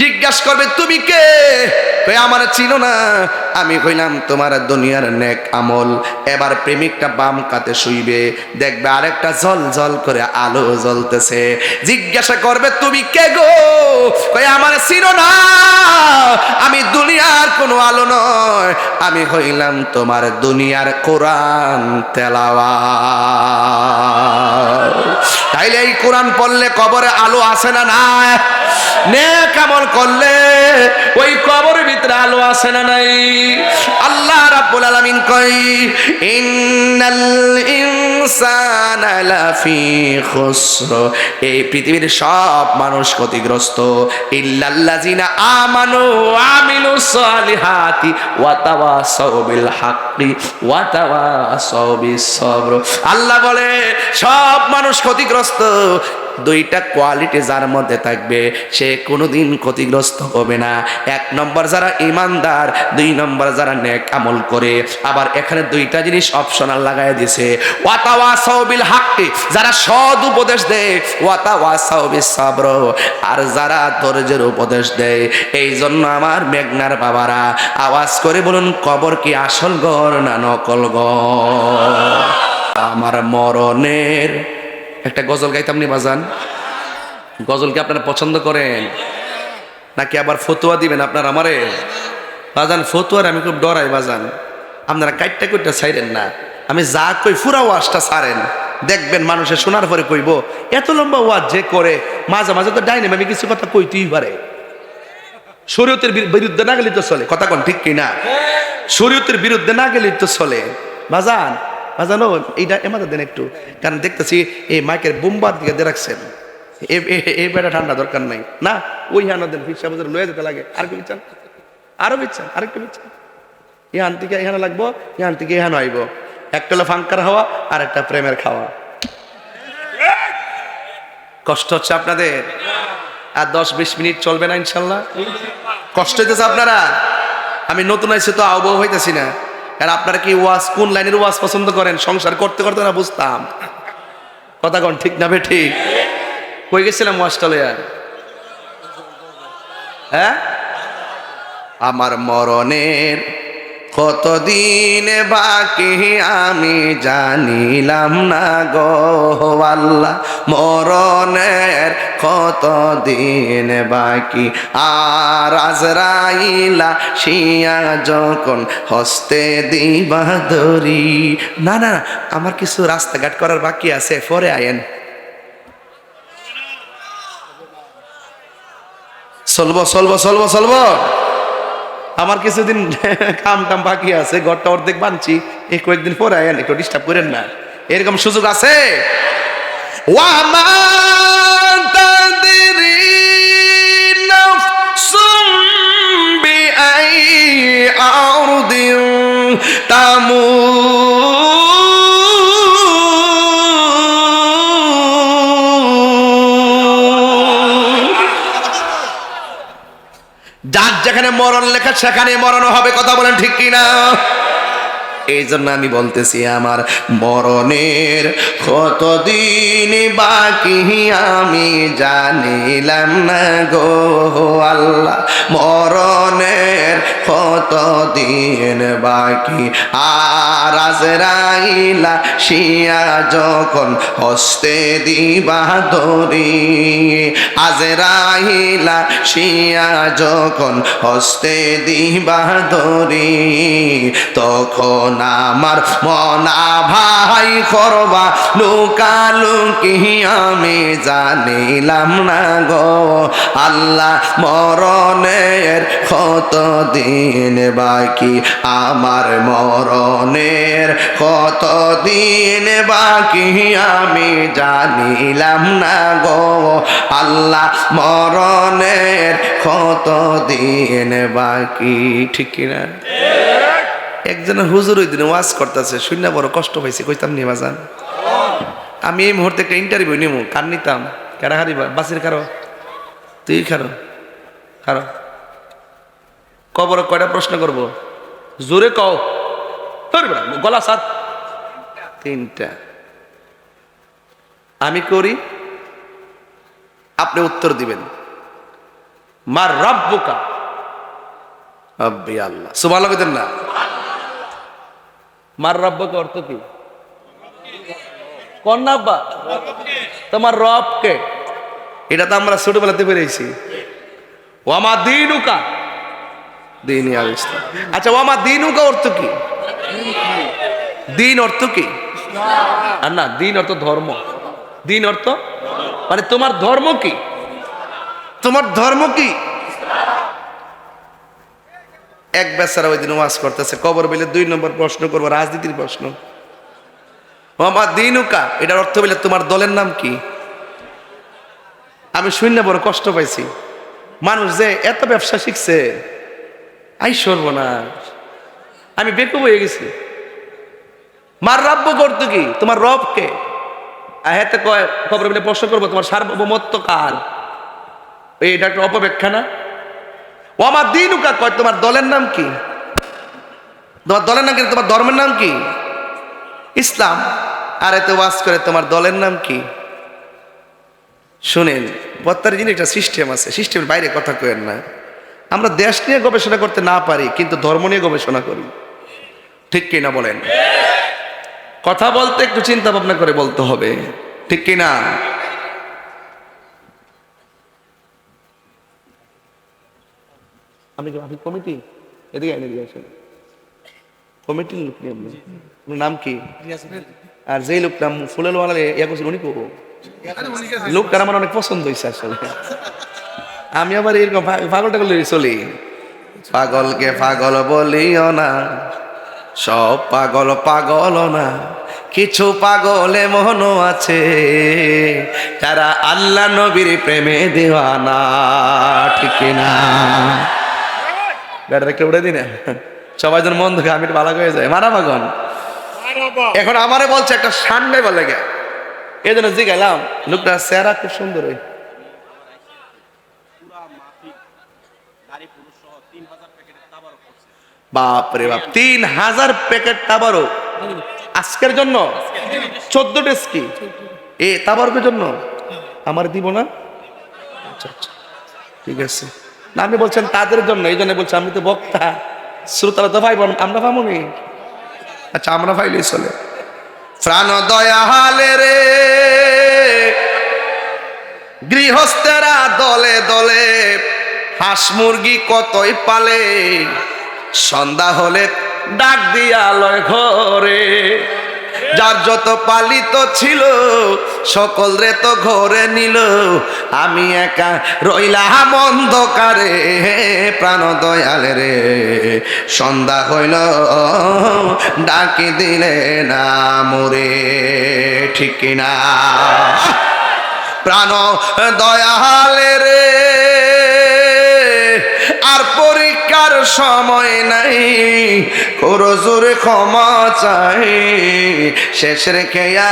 জিজ্ঞাসা করবে, তুমি কে? আমার চিনো না, আমি কইলাম তোমার দুনিয়ার নেক আমল। এবার প্রেমিকটা বাম কাতে শুইবে, দেখবে আরেকটা জল জল করে আলো জ্বলতেছে। জিজ্ঞাসা করবে, তুমি কে গো? কই আমার চিনো না, আমি দুনিয়ার কোনো আলো নয়, আমি হইলাম তোমার দুনিয়ার কোরআন তেলাওয়াত। তাইলে এই কোরআন পড়লে কবরে আলো আসে না? নাই। নেক আমল করলে ওই কবরের ভিতরে আলো আসে না? নাই। আল্লাহ রাব্বুল আলামিন কই, ইন্নাল ইনসানা লাফি খুসর, এই পৃথিবীর সব মানুষ ক্ষতিগ্রস্ত, ইল্লাল্লাযিনা আমানু ওয়া আমিলুস সালিহাতি ওয়া তাওয়াসাউ বিল হাক্কি ওয়া তাওয়াসাউ বিস সবর। আল্লাহ বলে সব মানুষ ক্ষতিগ্রস্ত, দুইটা কোয়ালিটি যার মধ্যে থাকবে সে কোনোদিন ক্ষতিগ্রস্ত হবে না। এক নম্বর যারা ইমানদার, দুই নম্বর যারা নেক আমল করে। আবার এখানে দুইটা জিনিস অপশনাল লাগাই দিছে, ওয়াতাওয়াসাউ বিল হাক্কি, যারা সৎ উপদেশ দেয়, ওয়াতাওয়াসাউ বিস সবর, আর যারা ধৈর্যের উপদেশ দেয়। এই জন্য আমার মেঘনার বাবারা আওয়াজ করে বলুন, কবর কি আসল ঘর না নকল ঘর? আমার মরণের একটা গজল গাইতাম নি বাজান? গজল কি আপনারা পছন্দ করেন নাকি আবার ফতুয়া দিবেন আপনারা আমারে? বাজান ফতুয়ার আমি খুব ডরাই বাজান, আপনারা কাইটটা কইটা ছাইরেন না, আমি যা কই ফুরা ওয়াজটা ছাড়েন, দেখবেন মানুষের শোনার পরে কইব এত লম্বা ওয়াজ যে করে, মাঝে মাঝে তো ডাইনে আমি কিছু কথা কইতেই পারে। শরীয়তের বিরুদ্ধে না গেলে তো চলে, কথা কোন ঠিক কিনা? শরীয়তের বিরুদ্ধে না গেলে তো চলে বাজান। বাজানো এইটা এমাদের দেন একটু, কারণ দেখতেছি এই মাইকের বোম্বার দিকে দিয়ে রাখছেন, এই বেটা ঠান্ডা দরকার নাই না, ওই হানো দেন, ফিরসা বাজার লয়ে যেতে লাগে। আর কি বিচ্ছান? আরো বিচ্ছান, আরেকটু বিচ্ছান, ইহান থেকে এখানে লাগবো, ইহান থেকে এখানে আইব। একটা হলো ফাঙ্কার হাওয়া আর একটা প্রেমের খাওয়া। কষ্ট হচ্ছে আপনাদের? আর 10-20 মিনিট চলবে না ইনশাল্লাহ? কষ্ট হইতেছে আপনারা? আমি নতুন আইসি তো আবহাওয়া হইতেছি না। আর আপনারা কি ওয়াজ, কোন লাইনের ওয়াজ পছন্দ করেন? সংসার করতে করতে না বুঝতাম। কথা কোন ঠিক না বে ঠিক? কই গেছিলাম ওয়াজটা লইয়া? হ্যাঁ, আমার মরণের কতদিন বাকি আমি জানিলাম না গো আল্লাহ, মরণের কতদিন বাকি। আর আজরাইলা শিয়া যখন হস্তে দিবা ধরি, না না আমার কিছু রাস্তাঘাট করার বাকি আছে, পরে আয়েন। চলবো চলবো চলবো চলবো, আমার কিছুদিন কাম টাম বাকি আছে, ঘরটা অর্ধেক বানছি, এই কয়েকদিন পরে আয়েন, একটু ডিস্টার্ব করেন না। এরকম সুযোগ আছে? ওয়ামা তাদরি নাফসুম বিআই আরদিন যার যেখানে মরণ লেখা সেখানে মরণ হবে। কথা বলেন ঠিক কিনা? এই জন্য আমি বলতেছি আমার মরণের কতদিন বাকি আমি জানিলাম না গো আল্লাহ, মরণের কতদিন বাকি। আর আজরাইলা শিয়া যখন হস্তে দিবা ধরি, আজরাইলা শিয়া যখন হস্তে দিবা ধরি, তখন আমার মনা ভাই করবা লুকালুকি আমি জানিলাম না গো আল্লাহ, মরণের কতদিন বাকি, আমার মরণের কতদিন বাকি আমি জানিলাম না গো আল্লাহ, মরণের কতদিন বাকি। ঠিক কিনা? একজন হুজুর ওই দিনে ওয়াজ করতেছে, শুনে বড় কষ্ট পাইছে। কইতাম নি বাজান, আমি এই মুহূর্তে একটা ইন্টারভিউ নিব, কার নিতাম? কারা হারিবা? বাসির কারো? তুই খারো খারো। কবর কয়টা প্রশ্ন করব? জোরে কও, গলা সাত। 3টা। আমি করি, আপনি উত্তর দিবেন। মার রাব্বুকা? রব্বি আল্লাহ। সুবহানাল্লাহ কইতেন না? মার রব্বুকা অর্থ কি? কোন আব্বা? তোমার রব কে? এটা তো আমরা ছোটবেলাতে পেরেছি। ওয়ামা দীনুকা? দীন আল ইসলাম। আচ্ছা, ওয়ামা দীনুকা অর্থ কি? দিন অর্থ কি? আর না, দিন অর্থ ধর্ম। দিন অর্থ মানে তোমার ধর্ম কি? তোমার ধর্ম কি? এক বেচারা ওই দিন ওয়াজ করতেছে, কবর বলে 2 নম্বর প্রশ্ন করবো, রাজনীতির প্রশ্ন। ওয়ামা দীনুকা এটার অর্থ বলে তোমার দলের নাম কি? আমি শুনে বড় কষ্ট পাইছি। মানুষ যে এত ব্যবসা শিখছে, আই সর্বনাশ, আমি বেকুব হয়ে গেছি। মার রব্ব করত কি? তোমার রব কে? হেতে কয় খবর বলে প্রশ্ন করবো তোমার সার্বভৌমত্ব কার? এটা একটা অপব্যাখ্যা না? ও আমার দিনুকা কয় তোমার দলের নাম কি? তোমার দলের নাম কি? তোমার ধর্মের নাম কি? ইসলাম। আর এতে ওয়াজ করে তোমার দলের নাম কি? শুনেন, বত্তার জিনিস একটা সিস্টেম আছে, সিস্টেমের বাইরে কথা কয়েন না। আমরা দেশ নিয়ে গবেষণা করতে না পারি, কিন্তু ধর্ম নিয়ে গবেষণা করি। ঠিক কিনা বলেন? কথা বলতে একটু চিন্তা ভাবনা করে বলতে হবে, ঠিক কিনা? আমি কমিটি এদিকে এদিকে আসেন, কমিটির লোক নিয়ে আপনার নাম কি? আর যেই লোকটা ফুলেল ওয়ালা ইয়া করছিল উনি কো লোকটার আমার অনেক পছন্দ হয়েছে আসলে। আমি আবার এরকম পাগলটা করলে চলি। পাগলকে পাগল বলিও না, সব পাগল পাগল না, কিছু পাগল এমনও আছে তারা আল্লাহ নবীর প্রেমে দিওয়ানা। ঠিক না? গাড়িটা একটা উড়ে দিন। সবাই যেন মন দেখে আমি ভালো হয়ে যায় মারা বাগন। এখন আমারে বলছে একটা সান্ডে বলে গে, এই জন্য জিগাইলাম লোকটা চেহারা খুব সুন্দর। ওই বাপরে বাপ, 3000 প্যাকেট তাবারক আজকের জন্য, 14 ডেজ কি এ তাবারকের জন্য আমার দিব না? আচ্ছা আচ্ছা ঠিক আছে না, আপনি বলছেন তাদের জন্য, এই জন্য বলছি আমি তো বক্তা, শ্রোতারা তো পাইব, আমরা পাবো নি। আচ্ছা আমরা পাইলেই চলে। প্রাণ দয়ালে রে গৃহস্থেরা দলে দলে হাঁস মুরগি কতই পালে, সন্ধ্যা হলে ডাক দিয়া লয় ঘরে, যার যত পালিত ছিল সকল রে তো ঘরে নিল, আমি একা রইলাম অন্ধকারে। প্রাণ দয়ালে রে সন্ধ্যা হইল ডাকি দিলে না মোরে, ঠিক কিনা? প্রাণ দয়ালে রে আর পরীক্ষার সময় নাই, করো জোরে ক্ষমা চাই, শেষ রেখেয়া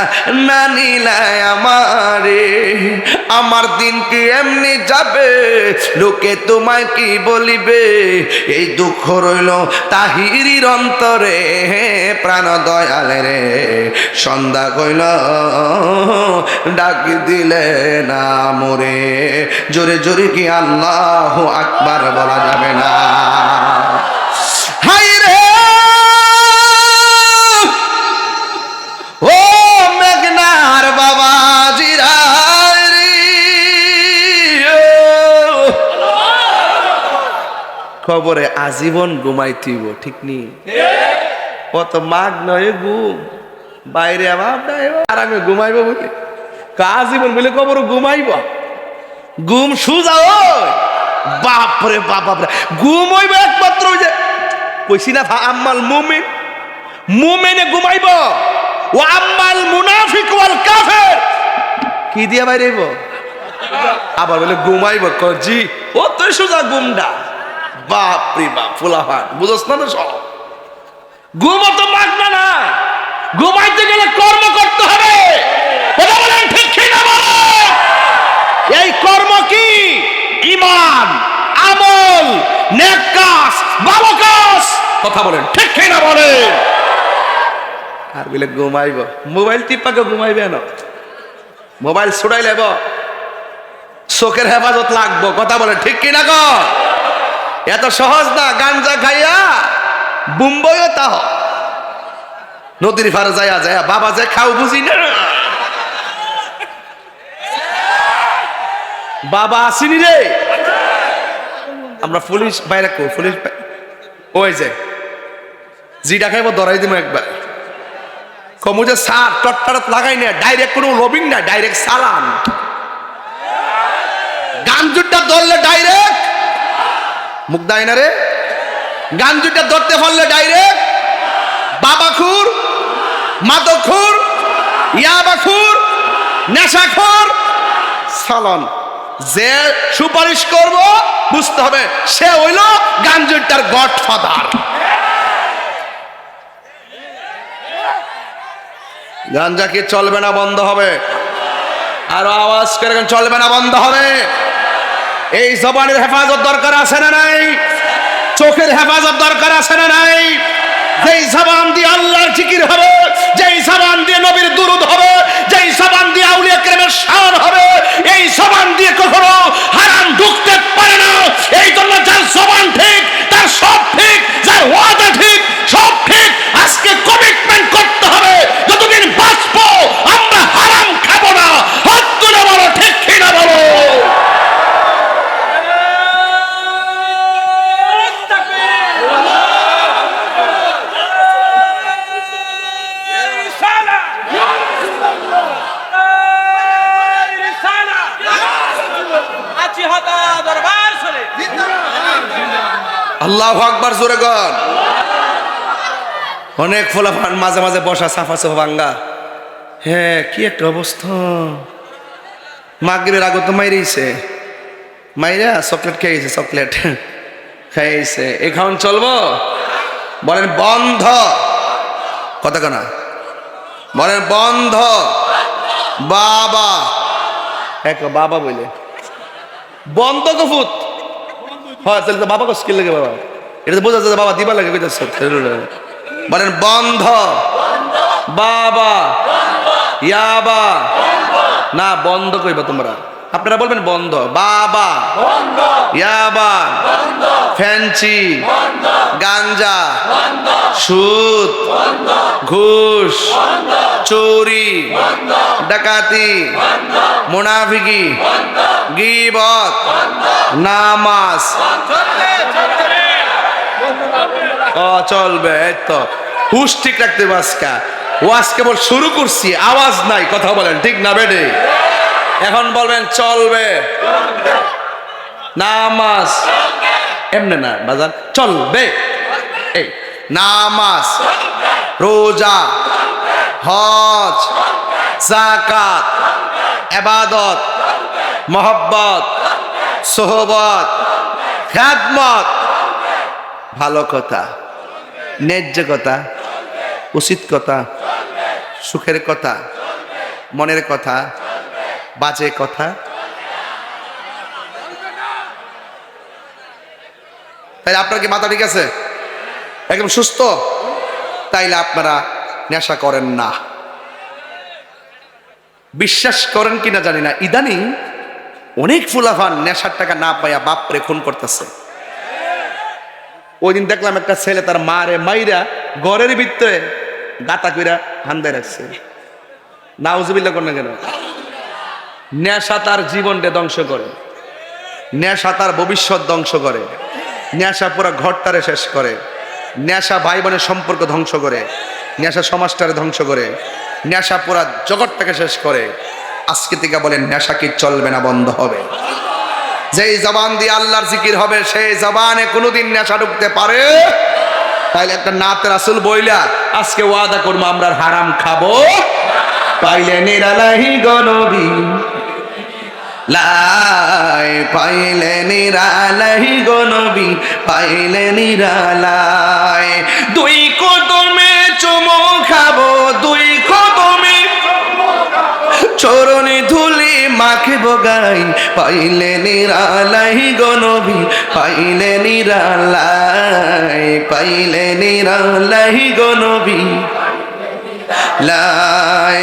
না নিলাই আমারে, আমার দিন কি এমনি যাবে, লোকে তোমায় কি বলিবে, এই দুঃখ রইল তাহিরির অন্তরে। প্রাণ দয়ালে রে সন্ধ্যা কইল ডাকি দিলে না মোরে, জোরে জোরে কি আল্লাহু আকবার বলা যাবে না? হাই রে ও মেঘনার বাবা জিরারি, খবরে আজীবন ঘুমাইতিব, ঠিক নি? কত মাগ নয় ঘুম বাইরে আমার আর আমি ঘুমাইব বলে আজীবন বলে খবর ঘুমাইব, ঘুম সুজা বাপরে বাপ, ঘুম হইব একমাত্র ওই যে কইছি না আম্মাল মুমিন, মুমিনে ঘুমাইব, ও আম্মাল মুনাফিক ওয়াল কাফির কি দিয়া বাইরেইব, আবার বলে ঘুমাইব জি ও তুই সুজা ঘুমডা। বাপরে বাপ ফুলাফান বুঝছ না তো সব, ঘুম তো মাগনা না, ঘুমাইতে গেলে কর্ম করতে হবে, কথা বলেন ঠিক কি না বলেন? এই কর্ম কি? ঈমান, আমল, নেক কাজ, ভালো কাজ, কথা বলেন ঠিক কি না বলেন? আর বলে ঘুমাইব, মোবাইল টিপাকে ঘুমাইবে না, মোবাইল ছুড়াই লেব, চোখের হেফাজত লাগবো, কথা বলেন ঠিক কি না গো? এত সহজ না, গাঞ্জা খাইয়া বুম্বইও তা নদীর ফারে যায়া যায়া বাবা যে খাও বুঝি না, বাবা আসিনি রে, আমরা পুলিশ বাইরে কো পুলিশ ওই যে জিটা খাইব ধরাই দিব একবার, কমু যে সার টটটারত লাগাই না, ডাইরেক্ট কোনো লবিং না, ডাইরেক্ট সালান, গাঞ্জুরটা ধরলে ডাইরেক্ট মুখ দেয় না রে, গাঞ্জুরটা ধরতে পারলে ডাইরেক্ট বাবাখুর, মাদকখুর, ইয়াবাখুর, নেশাখোর সালান, যে সুপারিশ করব বুঝতে হবে সে হইল গাঞ্জুরটার গডফাদার। গাঞ্জা কি চলবে না বন্ধ হবে? আরো আওয়াজ করে চলবে না বন্ধ হবে? এই জবানের হেফাজত দরকার আছে না নাই? চোখের হেফাজত দরকার আছে না নাই? যেই জবান দিয়ে আল্লাহর জিকির হবে, যেই জবান দিয়ে নবীর দুরূদ হবে, যেই জবান দিয়ে আউলিয়া কেরামের শান হবে, এই জবান দিয়ে কখনো হারাম ঢুকতে পারে না। এই জন্য যার জবান ঠিক তার সব ঠিক, যার ওয়াদা ঠিক সব ঠিক। আজকে কমিটমেন্ট করতে হবে যতদিন বাঁচবো আমরা হারাম খাবো না। হাত তুলে বলো ঠিক কিনা বলো। আল্লাহু আকবার জোরে গন। অনেক ফলাফান মাঝে মাঝে বসা সাফা সাফা ভাঙ্গা। হ্যাঁ কি একটা অবস্থা, মাগরিবের আগে তো মাইরেছে, মাইরা চকলেট খেয়েছে, চকলেট খাইছে। এ খাওয়ান চলবো? বলেন বন্ধ, কথা কেনা বলেন বন্ধ। বাবা এক বাবা বলে বন্ধ কফুত হয় তাহলে তো বাবা স্কিল লাগে বাবা, এটা তো বোঝা যাচ্ছে বাবা দিবা লাগে বুঝাচ্ছে। বলেন বন্ধ বাবা ইয়াবা না বন্ধ কইবা তোমরা, আপনারা বলবেন বন্ধ বাবা ইয়াবা ফ্যান্সি গাঞ্জা সুদ ঘুষ চুরি ডাকাতি মুনাফিকি গীবত নামাজ চলবে। এই তো হুশ ঠিক রাখতে হবে। ওয়াজ কেবল শুরু করছি, আওয়াজ নাই, কথা বলেন ঠিক না বেডে? এখন বলবেন চলবে নামাজ, এমনি না বাজার চলবে। এই নামাজ রোজা হজ যাকাত ইবাদত মহব্বত সোহবত খিদমত, ভালো কথা ন্যায্য কথা উচিত কথা সুখের কথা মনের কথা বাজে কথা। তাই আপনার কি মাথা ঠিক আছে, একদম সুস্থ? তাইলে আপনারা নেশা করেন না। বিশ্বাস করেন কিনা জানি না, ইদানিং অনেক ফুলাফান নেশার টাকা না পাইয়া বাপরে খুন করতেছে। ওই দিন দেখলাম একটা ছেলে তার মারে মাইরা ঘরের ভিতরে গাতা কইরা হান্দায় রাখছে। নাউজুবিল্লাহ কোন না কেন? নেশা তার জীবনটা ধ্বংস করে, নেশা তার ভবিষ্যৎ ধ্বংস করে, নেশা পুরো ঘরটারে শেষ করে, নেশা ভাই বোনের সম্পর্ক ধ্বংস করে, নেশা সমাজটারে ধ্বংস করে, নেশা পুরা জগৎটাকে শেষ করে। আজকে থেকে বলেন নেশা কি চলবে না, বন্ধ হবে। যেই জবান দিয়ে আল্লাহর জিকির হবে সেই জবানে কোনোদিন নেশা ঢুকতে পারে? তাইলে একটা নাতে রাসূল বইলা আজকে ওয়াদা করবো আমরা হারাম খাবো। পাইলে নিরালাহি গনবী লাই, পাইলে নিরালাহি গনবী, পাইলে নিরালাই। দুই কদমে চুমো খাবো, দুই কদমে চরণে ধুলি মাখিব গাই, পাইলে নিরালাই গনবী, পাইলে নিরালাই, পাইলে নিরালাই গনবী লাই।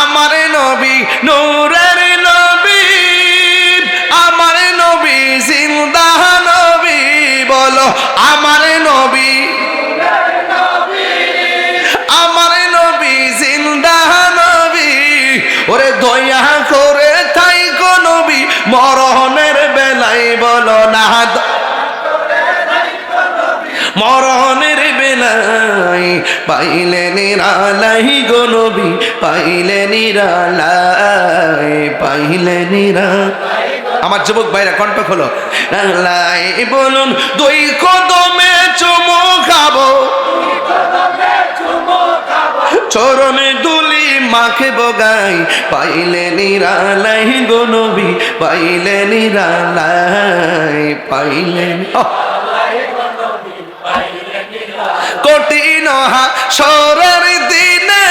আমার নবী নূরের নবী, আমার নবী জিন্দা নবী, বলো আমার নবী, আমার নবী জিন্দা নবী। ওরে দয়া করে তাই গো নবী মরণের বেলায় বলো না, মরণের বেলায় পাইলে নিরালাই গো নবী, পাইলে নিরালাই, পাইলে নিরালাই। আমার যুবক ভাইরা কণ্ঠ খোলো, লাই বলুন দুই কদমে চুমো খাবো, চরণে দুলি মাখে বগাই, পাইলে নিরালাই গো নবী, পাইলে নিরালাই, পাইলে কঠিন হাসরের দিনে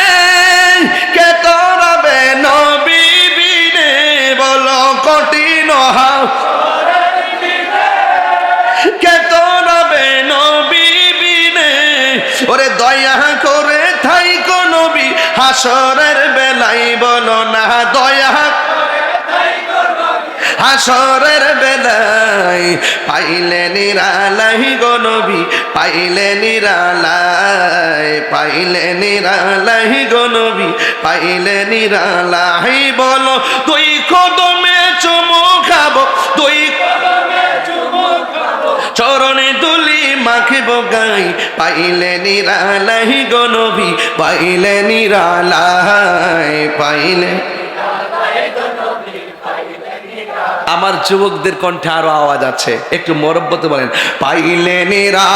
কে তরাবে নবী বিনে, বলো কঠিন হাসরের দিনে কে তরাবে নবী বিনে। ওরে দয়া করে থাই গো নবী হাসরের বেলায় বলো না, দয়া হাসরের বেলায় পাইলে নিরালাই গো নবী, পাইলে নিরালাই, পাইলে নিরালাই গো নবী, পাইলে নিরালাই। বলো দুই কদমে চুমো খাবো, দুই কদমে চুমো খাবো, চরণে দুলি মাখিব গাই, পাইলে নিরালাই গো নবী, পাইলে নিরালাই, পাইলে। আমার যুবকদের কণ্ঠে আরো আওয়াজ আছে, একটু মরব্বতে বলেন পাইলে নিরা,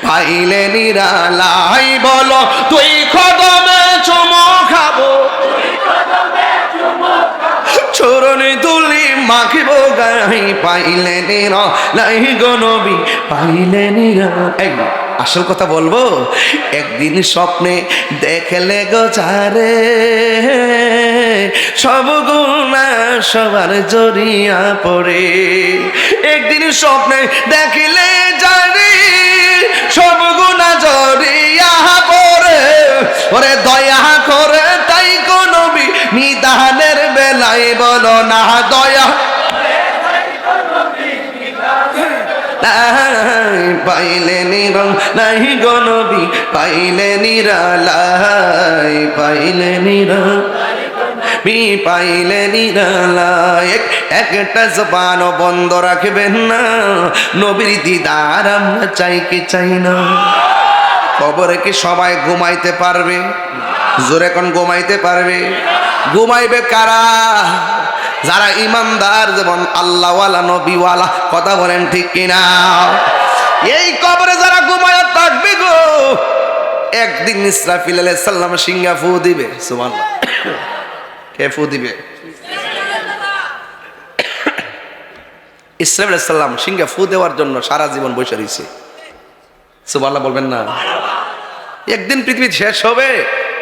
পাইলে নিরালাই। বলো তুই কদমে চুমো খাবো, চরণে দুলি মাখে রাখিব গাই পাইলে নিরা লাই গো নবী পাইলে নিরা। আসল কথা বলবো, একদিন স্বপ্নে দেখলে গো যারে সব গুণা সবার জড়িয়া পড়ে। একদিন স্বপ্নে দেখিলে যারে সব গুণা জড়িয়া পড়ে। ওরে দয়া করে তাই গো নবী নিদানের বেলায় বলো না দয়া পাইলে নিরং নাই গো নবী পাইলে নিরালাই পাইলে নিরা পাইলে নিরালাই। একটা জবান বন্ধ রাখবেন না, নবীর দিদার আমরা চাই কি চাই না। কবরে কি সবাই ঘুমাইতে পারবে? জোরে কোন ঘুমাইতে পারবে? ঘুমাইবে কারা? যারা ইমানদার, যেমন আল্লাহওয়ালা নবীওয়ালা। কথা বলেন ঠিক কিনা? এই কবরে যারা ঘুমায়া থাকবে গো, একদিন ইসরাফিল আলাইহিস সালাম সিংহা ফু দিবে। সুবহানাল্লাহ। কে ফু দিবে? ইসরাফিল আলাইহিস সালাম সিংহা ফু দেওয়ার জন্য সারা জীবন বসে রয়েছে। সুবহানাল্লাহ বলবেন না? একদিন পৃথিবী শেষ হবে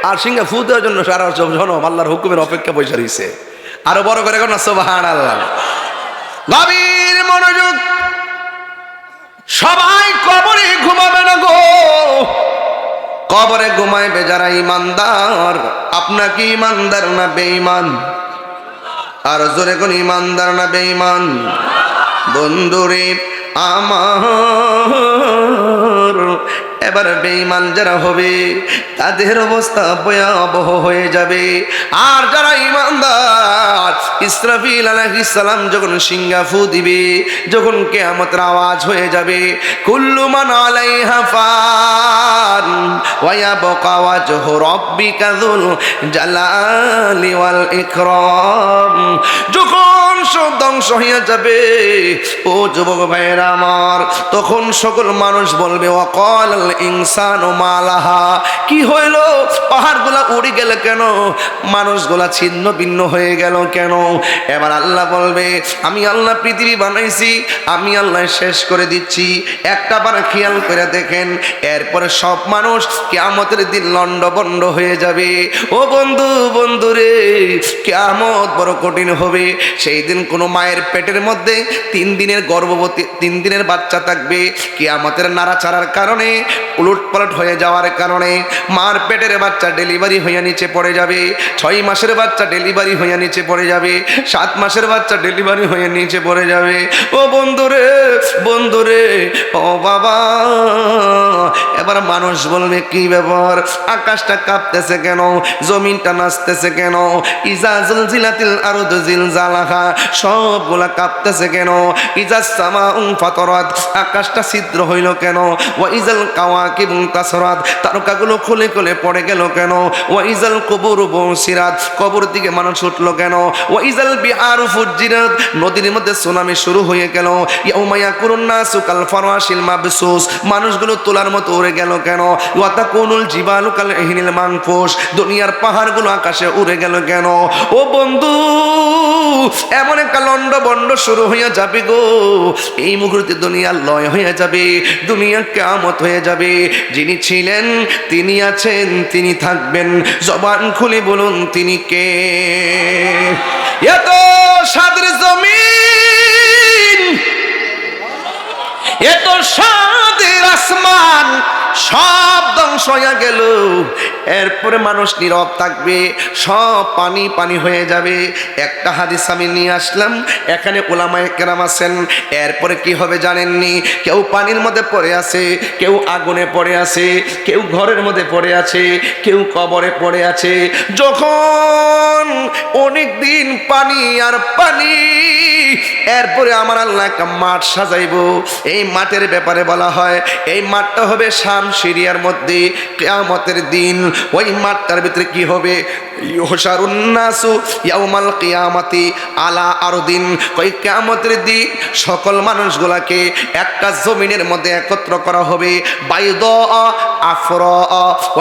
আর সিংহা ফু দেওয়ার জন্য সারা জনম আল্লাহর হুকুমের অপেক্ষা বসে রয়েছে। আরো বড় করে কোন সুবহানাল্লাহ। গভীর মনোযোগ। সবাই কবরে ঘুমাবে না গো, কবরে ঘুমাইবে যারা ইমানদার। আপনাকে ইমানদার না বেঈমান? আর জোরে কোন ইমানদার না বেঈমান? বন্ধুরে আমার, এবার বেঈমান যারা হবে তাদের অবস্থা ভয়াবহ হয়ে যাবে। আর যারা ইমানদার, ইসরাফিল আলাইহিস সালাম যখন সিংহা ফু দিবে, যখন কিয়ামতের আওয়াজ হয়ে যাবে, কুল্লু মান আলাইহা ফান ওয়া ইয়াবকা ওয়াজহু রাব্বিকা যুল জালালি ওয়াল ইকরাম। যখন সব ধ্বংস হয়ে যাবে ও যুবক ভাইয়েরা আমার, তখন সকল মানুষ বলবে ওয়াকাল ইনসানু মালাহা, কি হইল? পাহাড়গুলা উড়ে গেল কেন? মানুষগুলা ছিন্ন ভিন্ন হয়ে গেল কেন? এবার আল্লাহ বলবে, আমি আল্লাহ পৃথিবী বানাইছি, আমি আল্লাহ শেষ করে দিচ্ছি। একটা বার খেয়াল করে দেখেন, এরপরে সব মানুষ কিয়ামতের দিন লন্ডভন্ড হয়ে যাবে। ও বন্ধু, বন্ধুরে, কিয়ামত বড় কঠিন হবে। সেই দিন কোনো মায়ের পেটের মধ্যে 3 দিনের গর্ভবতী 3 দিনের বাচ্চা থাকবে। কিয়ামতের নাড়াচাড়ার কারণে, উলটপালট হয়ে যাওয়ার কারণে মার পেটের বাচ্চা ডেলিভারি হয়ে নিচে পড়ে যাবে। 6 মাসের বাচ্চা ডেলিভারি হয়ে নিচে পড়ে যাবে। 7 মাসের বাচ্চা ডেলিভারি হয়ে নিচে পড়ে যাবে। ও বন্ধুরে, বন্ধুরে, ও বাবা, এবার মানুষ বলবে কি ব্যাপার? আকাশটা কাঁপতেছে কেন? জমিনটা নাচতেছে কেন? ইজা জুলজিলাতিল আরদু জিলজালাহা, সবগুলা কাঁপতেছে কেন? ইজা সামাউ ফাতারাত, আকাশটা ছিদ্র হইল কেন? ওয়া ইজাল কাওয়াকিবু তাসরাত, তারকাগুলো খুলে খুলে পড়ে গেল কেন? ওয়া ইজাল কুবুরু বুসিরাত, কবর দিকে মানুষ উঠলো কেন? ওয়া ইজাল বিহারু ফুজ্জিরাত, নদীর মধ্যে সুনামি শুরু হয়ে গেল। ইয়াউমা ইয়াকুরুন নাসু কাল ফারাশিল মাবসুস, মানুষগুলো তোলার মতো উড়ে গেল কেন? ওয়া তাকুনুল জিবালু কাল ইহনিল মানফুস, দুনিয়ার পাহাড়গুলো আকাশে উড়ে গেল কেন? ও বন্ধু, এমন একটা লন্ডভন্ড শুরু হয়ে যাবে গো, এই মুহূর্তে দুনিয়া লয় হয়ে যাবে, দুনিয়া কিয়ামত হয়ে যাবে। যিনি ছিলেন, তিনি আছেন, তিনি থাকবেন। জবান খুলে বলুন তিনি কে? এত সাদের জমিন, এত সাদের আসমান, সব ধ্বংস হয়ে গেল। এরপরে মানুষ নীরব থাকবে, সব পানি পানি হয়ে যাবে। একটা হাদিস আমি নিয়ে আসলাম, এখানে উলামায়ে কেরাম আছেন। এরপরে কি হবে জানেননি? কেউ পানির মধ্যে পড়ে আছে, কেউ আগুনে পড়ে আছে, কেউ ঘরের মধ্যে পড়ে আছে, কেউ কবরে পড়ে আছে। যখন অনেক দিন পানি আর পানি, এরপরে আমার আল্লাহ একটা মাঠ সাজাইবো। এই মাঠের ব্যাপারে বলা হয়, এই মাঠটা হবে শাম সিরিয়ার মধ্যে। কিয়ামতের দিন ওই মাঠটার ভিতরে কি হবে? ইউহশারুন নাসু ইয়াউমাল কিয়ামাতি আলা আরদিন, ওই কিয়ামতের দিন সকল মানুষগুলাকে একটা জমিনের মধ্যে একত্র করা হবে। বাইদা আফরা,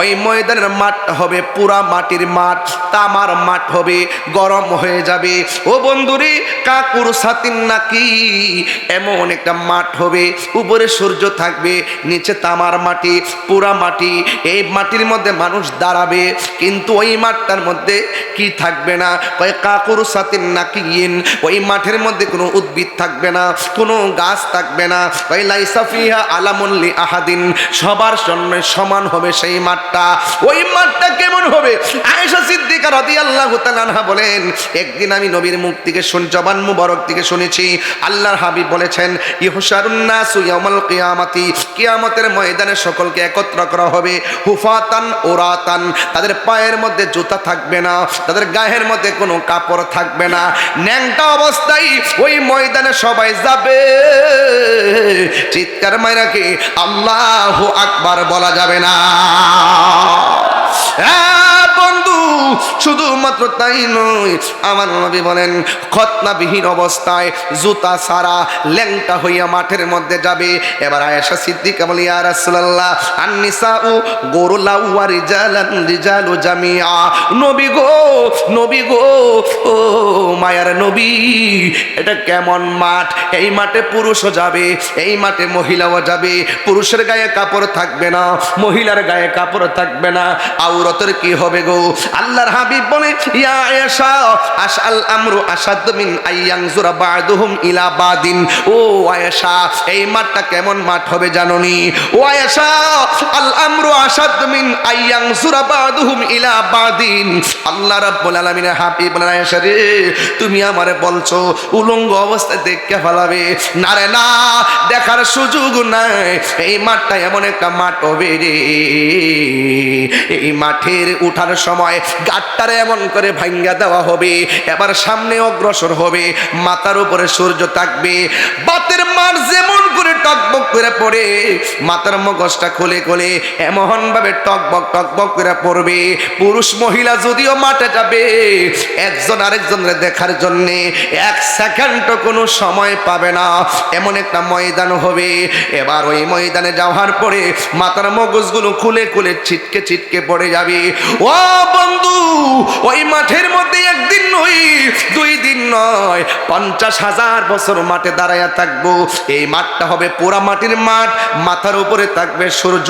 ওই ময়দানের মাঠটা হবে পুরা মাটির মাঠ, তামার মাঠ হবে, গরম হয়ে যাবে। ও বন্ধুরে, কাকুর সাতিন নাকি এমন একটা মাঠ হবে, উপরে সূর্য থাকবে, নিচে তামার মাটি, পুরা মাটি। এই মাটির মধ্যে মানুষ দাঁড়াবে, কিন্তু ওই মাঠটার মধ্যে কি থাকবে না? কয় কাকুর সাতিন নাকি, ওই মাঠের মধ্যে কোনো উদ্ভিদ থাকবে না, কোনো গাছ থাকবে না। কয় লাইসা ফিহা আলামুন লি আহাদিন, সবার জন্য সমান হবে সেই মাঠটা। ওই মাঠটা কেমন হবে? আয়েশা সিদ্দিকা রাদিয়াল্লাহু তাআলা আনহা বলেন, একদিন আমি নবীর মুখ থেকে জবান মুবারক থেকে শুনেছি, আল্লাহর হাবিব বলেছেন, ইহশারুন নাসু ইয়াউমাল কিয়ামাতি, কিয়ামতের ময়দানে সকলকে একত্র করা হবে, হুফাতান ওরাতান, তাদের পায়ের মধ্যে জুতা থাকবে না, তাদের গায়ের মধ্যে কোনো কাপড় থাকবে না, ন্যাংটা অবস্থায় ওই ময়দানে সবাই যাবে। চিৎকার মাইরা কি আল্লাহু আকবার বলা যাবে না? বন্ধু, শুধুমাত্র তাই নয়, আমার নবী বলেন খতনাবিহীন অবস্থায় জুতা ছাড়া ল্যাংটা হইয়া মাঠের মধ্যে যাবে। এবার আয়েশা সিদ্দিকা বলি, ইয়া রাসূলুল্লাহ, আন-নিসাউ গুরুলাউ ওয়া রিজালু জামিআ। নবী গো, নবী গো, ও মায়ার নবী, এটা কেমন মাঠ? এই মাঠে পুরুষও যাবে, এই মাঠে মহিলাও যাবে। পুরুষের গায়ে কাপড় থাকবে না, মহিলার গায়ে কাপড় থাকবে না, আওরাতের কি হবে গো? আল্লাহর হাবিব বলে, ইয়া আয়েশা, আশআল আমরু আশাদ মিন আইয়ানজুরা বা'দুহুম ইলা বাদিন। ও আয়েশা, এই মাঠটা কেমন মাঠ হবে জানোনি? ও আয়েশা, আল আমরু আশাদ মিন আইয়ানজুরা বা'দুহুম ইলা বাদিন। আল্লাহ রাব্বুল আলামিনের হাবিব বলেন, আয়েশা রে, তুমি আমারে বলছো উলঙ্গ অবস্থায় দেখে ফেলাবে? না রে না, দেখার সুযোগ নাই। এই মাঠটা এমন একটা মাঠ হবে রে, এই মাঠের উঠার সময় গাট্টারে এমন করে ভাঙ্গা দেওয়া হবে, এবার সামনে অগ্রসর হবে, মাথার উপরে সূর্য থাকবে, বাতের মার যেমন করে টকবক করে পড়ে, মাথার মগজটা খুলে খুলে এমন ভাবে টকবক টকবক করে পড়বে। পুরুষ মহিলা যদিও মাঠে যাবে, একজন আরেকজনের দেখার জন্যে এক সেকেন্ডও কোনো সময় পাবে না, এমন একটা ময়দান হবে। এবার ওই ময়দানে যাওয়ার পরে মাথার মগজগুলো খুলে খুলে ছিটকে ছিটকে পড়ে যাবে। ও বন্ধু, ওই মাঠের মধ্যে একদিন নয়, 2 দিন নয়, 50,000 বছর মাঠে দাঁড়ায়া থাকবো। এই মাঠটা হবে পুরা মাটির মাঠ, মাথার উপরে থাকবে সূর্য।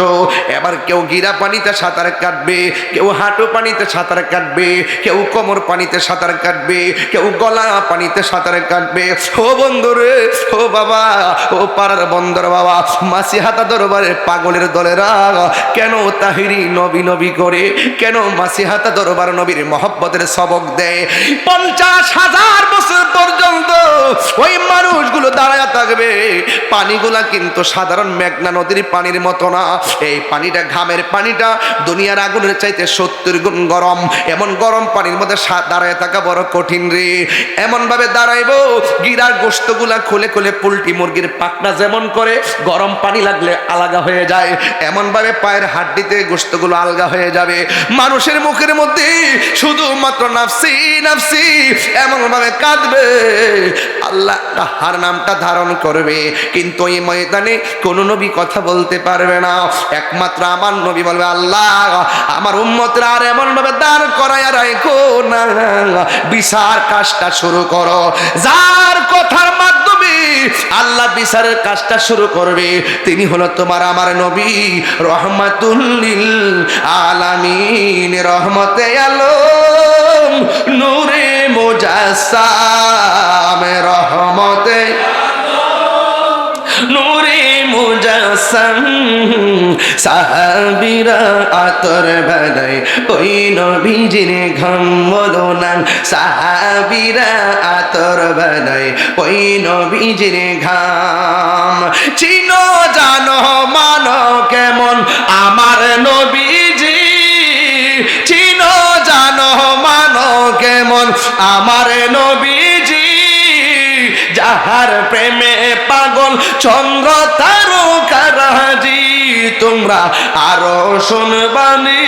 এবার কেউ গিরা পানিতে সাঁতার কাটবে, কেউ হাঁটু পানিতে সাঁতার কাটবে, কেউ কোমর পানিতে সাঁতার কাটবে, কেউ গলা পানিতে সাঁতার কাটবে। ও বন্ধু রে, ও বাবা, ও পাড়ার বন্দর বাবা, মাসিহাতা দরবারে পাগলের দলেরা কেন তাহিরি নবী নবী করে, কেন মাসিহাতা দরবার নবীর মহব্বতের সবক দেয়? 50,000 বছর পর্যন্ত ওই মানুষগুলো দাঁড়ায় থাকবে। পানিগুলা কিন্তু সাধারণ মেঘনা নদীর পানির মতো না, এই পানিটা ঘামের পানিটা দুনিয়ার আগুনের চাইতে 70 গুণ গরম। এমন গরম পানির মধ্যে দাঁড়ায় থাকা বড় কঠিন রে। এমন ভাবে দাঁড়াইবো, গিরার গোশতগুলা খুলে খুলে পোল্ট্রি মুরগির পাকনা যেমন করে গরম পানি লাগলে আলাদা হয়ে যায়, এমন ভাবে পায়ের হাড্ডিতে গোশতগুলো আলগা হয়ে যাবে। মানুষের মুখের মধ্যে শুধুমাত্র নাফসি নাফসি এমন ভাবে কাঁদবে, আল্লাহ তাহার নামটা ধারণ করবে, কিন্তু এই ময়দানে কোন নবী কথা বলতে পারবে না। একমাত্র আমার নবী বলবে, আল্লাহ আমার উম্মতরা আর এমন ভাবে দাঁড় করায়া রাখো না, বিচার কাজটা শুরু করো। যার কথার মাধ্যমে আল্লাহ বিচারের কাজটা শুরু করবে তিনি হলো তোমার আমার নবী, রহমাতুল লিল আলামিন, রহমতে আলম, নূরে মুজাসসাম, রহমতে নূরে মুজাসসাম। সাহাবীরা আতর বানায় ওই নবীজির ঘাম বলো না, সাহাবীরা আতর বানায় ওই নবীজির ঘাম। চিনো জানো মানো কেমন আমার নবীজি, চিনো জানো মানো কেমন আমার নবীজি, যাহার প্রেমে পাগল চন্দ্র তারকারাজি। তোমরা আরো শুনবানি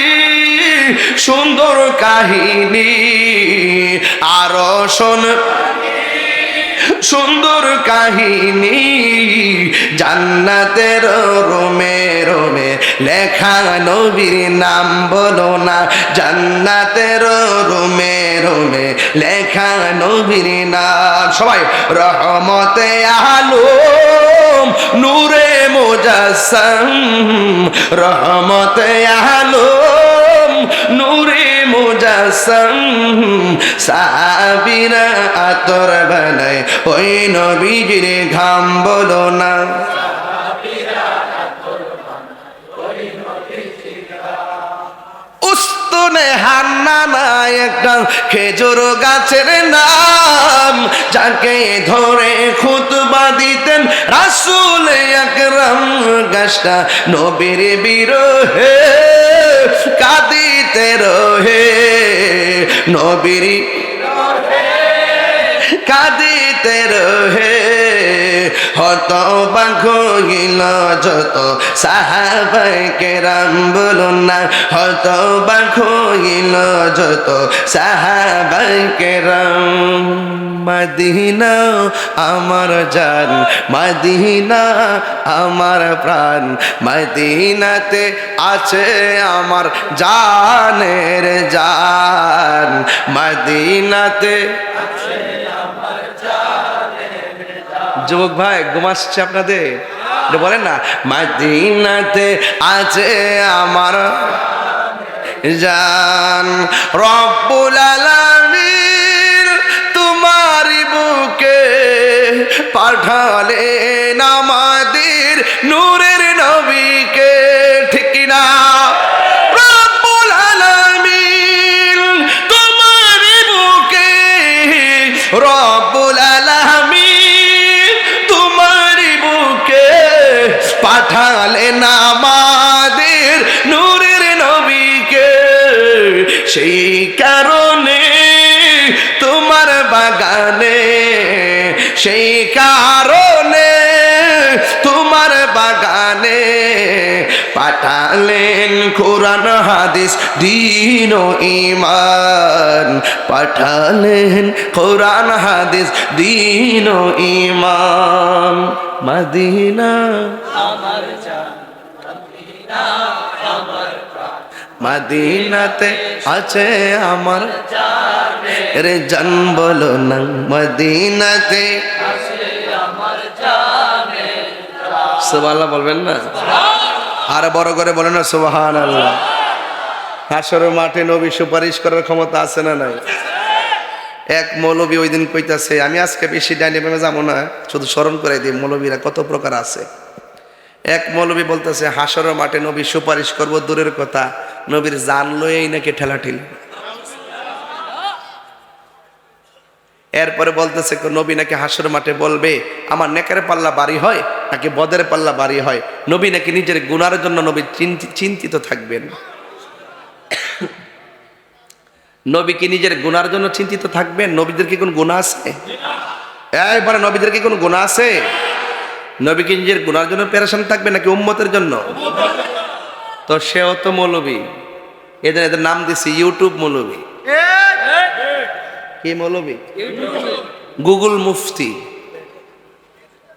সুন্দর কাহিনী আরো শোন সুন্দর কাহিনী জান্নাতের রোমে রোমে লেখা নবীর নাম বলো না জান্নাতের রোমে রোমে লেখা নবীর নাম সবাই রহমতে আলম নূরে মুজাসসাম রহমতে আলম নূরে মুজাসসাম সাহাবীরা আতর বানায় ওই নবীজির ঘাম বলো না উস্তুনে হান্নানা একটা খেজুর গাছের নাম যাকে ধরে খুতবা দিতেন রাসূল আকরাম গাছটা নবীর বিরহে কাঁদিতে রহে নবীর কাঁদিতে রহে হতবাক হইল যত সাহাবায়ে কেরাম বলুন না হতবাক হইল যত সাহাবায়ে কেরাম মদিনা আমার জান মদিনা আমার প্রাণ মদিনাতে আছে আমার জানের জান মদিনাতে যুবক ভাই ঘুমাচ্ছে আপনাদের বলেন না মদিনাতে আছে আমার জান রব্বুল আলামিন তোমারই বুকে পাঠালেন আমাদের নূরের নবীকে ঠিক কিনা রব্বুল আলামিন তোমারই বুকে রব্বুল আলামিন পাঠালেন আমাদের নূরের নবীকে সেই কারণে তোমার বাগানে সেই কারণে তোমার বাগানে পাঠালেন কোরআন হাদিস দ্বীন ও ঈমান পাঠালেন কোরআন হাদিস দ্বীন ও ঈমান মদিনা আমার জান মদিনা আমার প্রাণ মদিনাতে আছে আমার জানের জান বলো না মদিনাতে আছে আমার জানের প্রাণ সুবহানাল্লাহ বলবেন না আর বড় করে বলেন না সুবহানাল্লাহ হাশরের মাঠে নবী সুপারিশ করার ক্ষমতা আছে না নাই এক মৌলবী ওই দিন কইতাছে আমি আজকে বেশি ডাইনে বেমে যাবো না শুধু স্মরণ করে দিই মৌলবীরা কত প্রকার আছে এক মৌলবী বলতেছে হাশরের মাঠে নবী সুপারিশ করব দূরের কথা নবীর জান লয়েই নাকি ঠেলাঠেলি এরপরে বলতেছে নবী নাকি হাশরের মাঠে বলবে আমার নেকের পাল্লা বাড়ি হয় নাকি বদের পাল্লা বাড়ি হয় নবী নাকি নিজের গুনার জন্য নবী চিন্তিত থাকবেন নবী কি নিজের গুনার জন্য চিন্তিত থাকবেন নবীদের কি কোনো গুনাহ আছে এইবারে নবীদের কি কোনো গুনাহ আছে নবী কি নিজের গুনার জন্য পেরেশান থাকবে নাকি উম্মতের জন্য তো সেও তো মৌলবী এদের নাম দিছি ইউটিউব মৌলবী কি মৌলবী গুগল মুফতি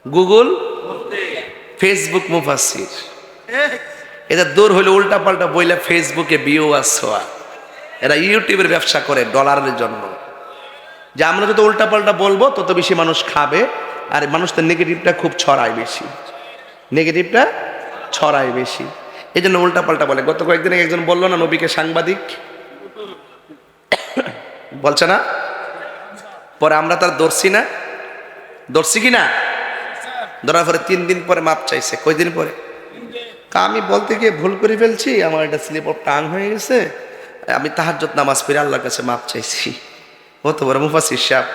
গুগল ফেসবুক মুফাসসির এদের দূর হইলে উল্টা পাল্টা বইলে ফেসবুকে ভিউয়ার্স হওয়া এরা ইউটিউবের ব্যবসা করে ডলারের জন্য যে আমরা যত উল্টা পাল্টা বলবো তত বেশি মানুষ খাবে আর মানুষ তো নেগেটিভটা খুব ছড়ায় বেশি নেগেটিভটা ছড়ায় বেশি এই জন্য উল্টা পাল্টা বলে গত কয়েকদিন একজন বললো না নবীকে সাংবাদিক বলছে না পরে আমরা তার দর্শি না দর্শি কি না ধরার পরে 3 দিন পরে মাপ চাইছে কয়দিন পরে আমি বলতে গিয়ে ভুল করে ফেলছি আমার এটা স্লিপ অফ টাং হয়ে গেছে আমি তাহাজ্জুদ নামাজ পড়ে আল্লাহর কাছে মাপ চাইছি ও তো বড় মুফাসসির সাহেব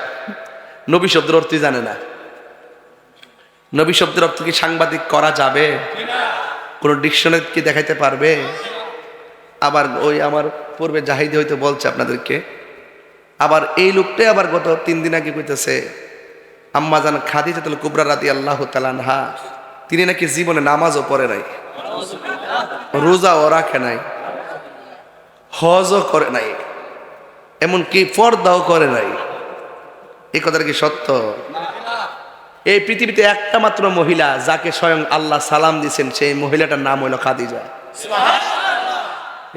নবী শব্দের অর্থ জানে না নবী শব্দের অর্থ কি সাংবাদিক করা যাবে কোন ডিকশনারি কি দেখাইতে পারবে আবার ওই আমার পূর্বে জাহিদ হয়তো বলছে আপনাদেরকে আবার এই লোকটাই আবার গত 3 দিন আগে কইতেছে আম্মা জান খাদিজাতুল কুবরা রাদিয়াল্লাহু তাআলা আনহা তিনি নাকি জীবনে নামাজও পড়ে নাই রোজাও রাখে নাই হজও করে নাই, এমনকি পর্দাও করে নাই। এই কথাটা কি সত্য? এই পৃথিবীতে একটা মাত্র মহিলা যাকে স্বয়ং আল্লাহ সালাম দিয়েছেন, সেই মহিলাটার নাম হইল খাদিজা।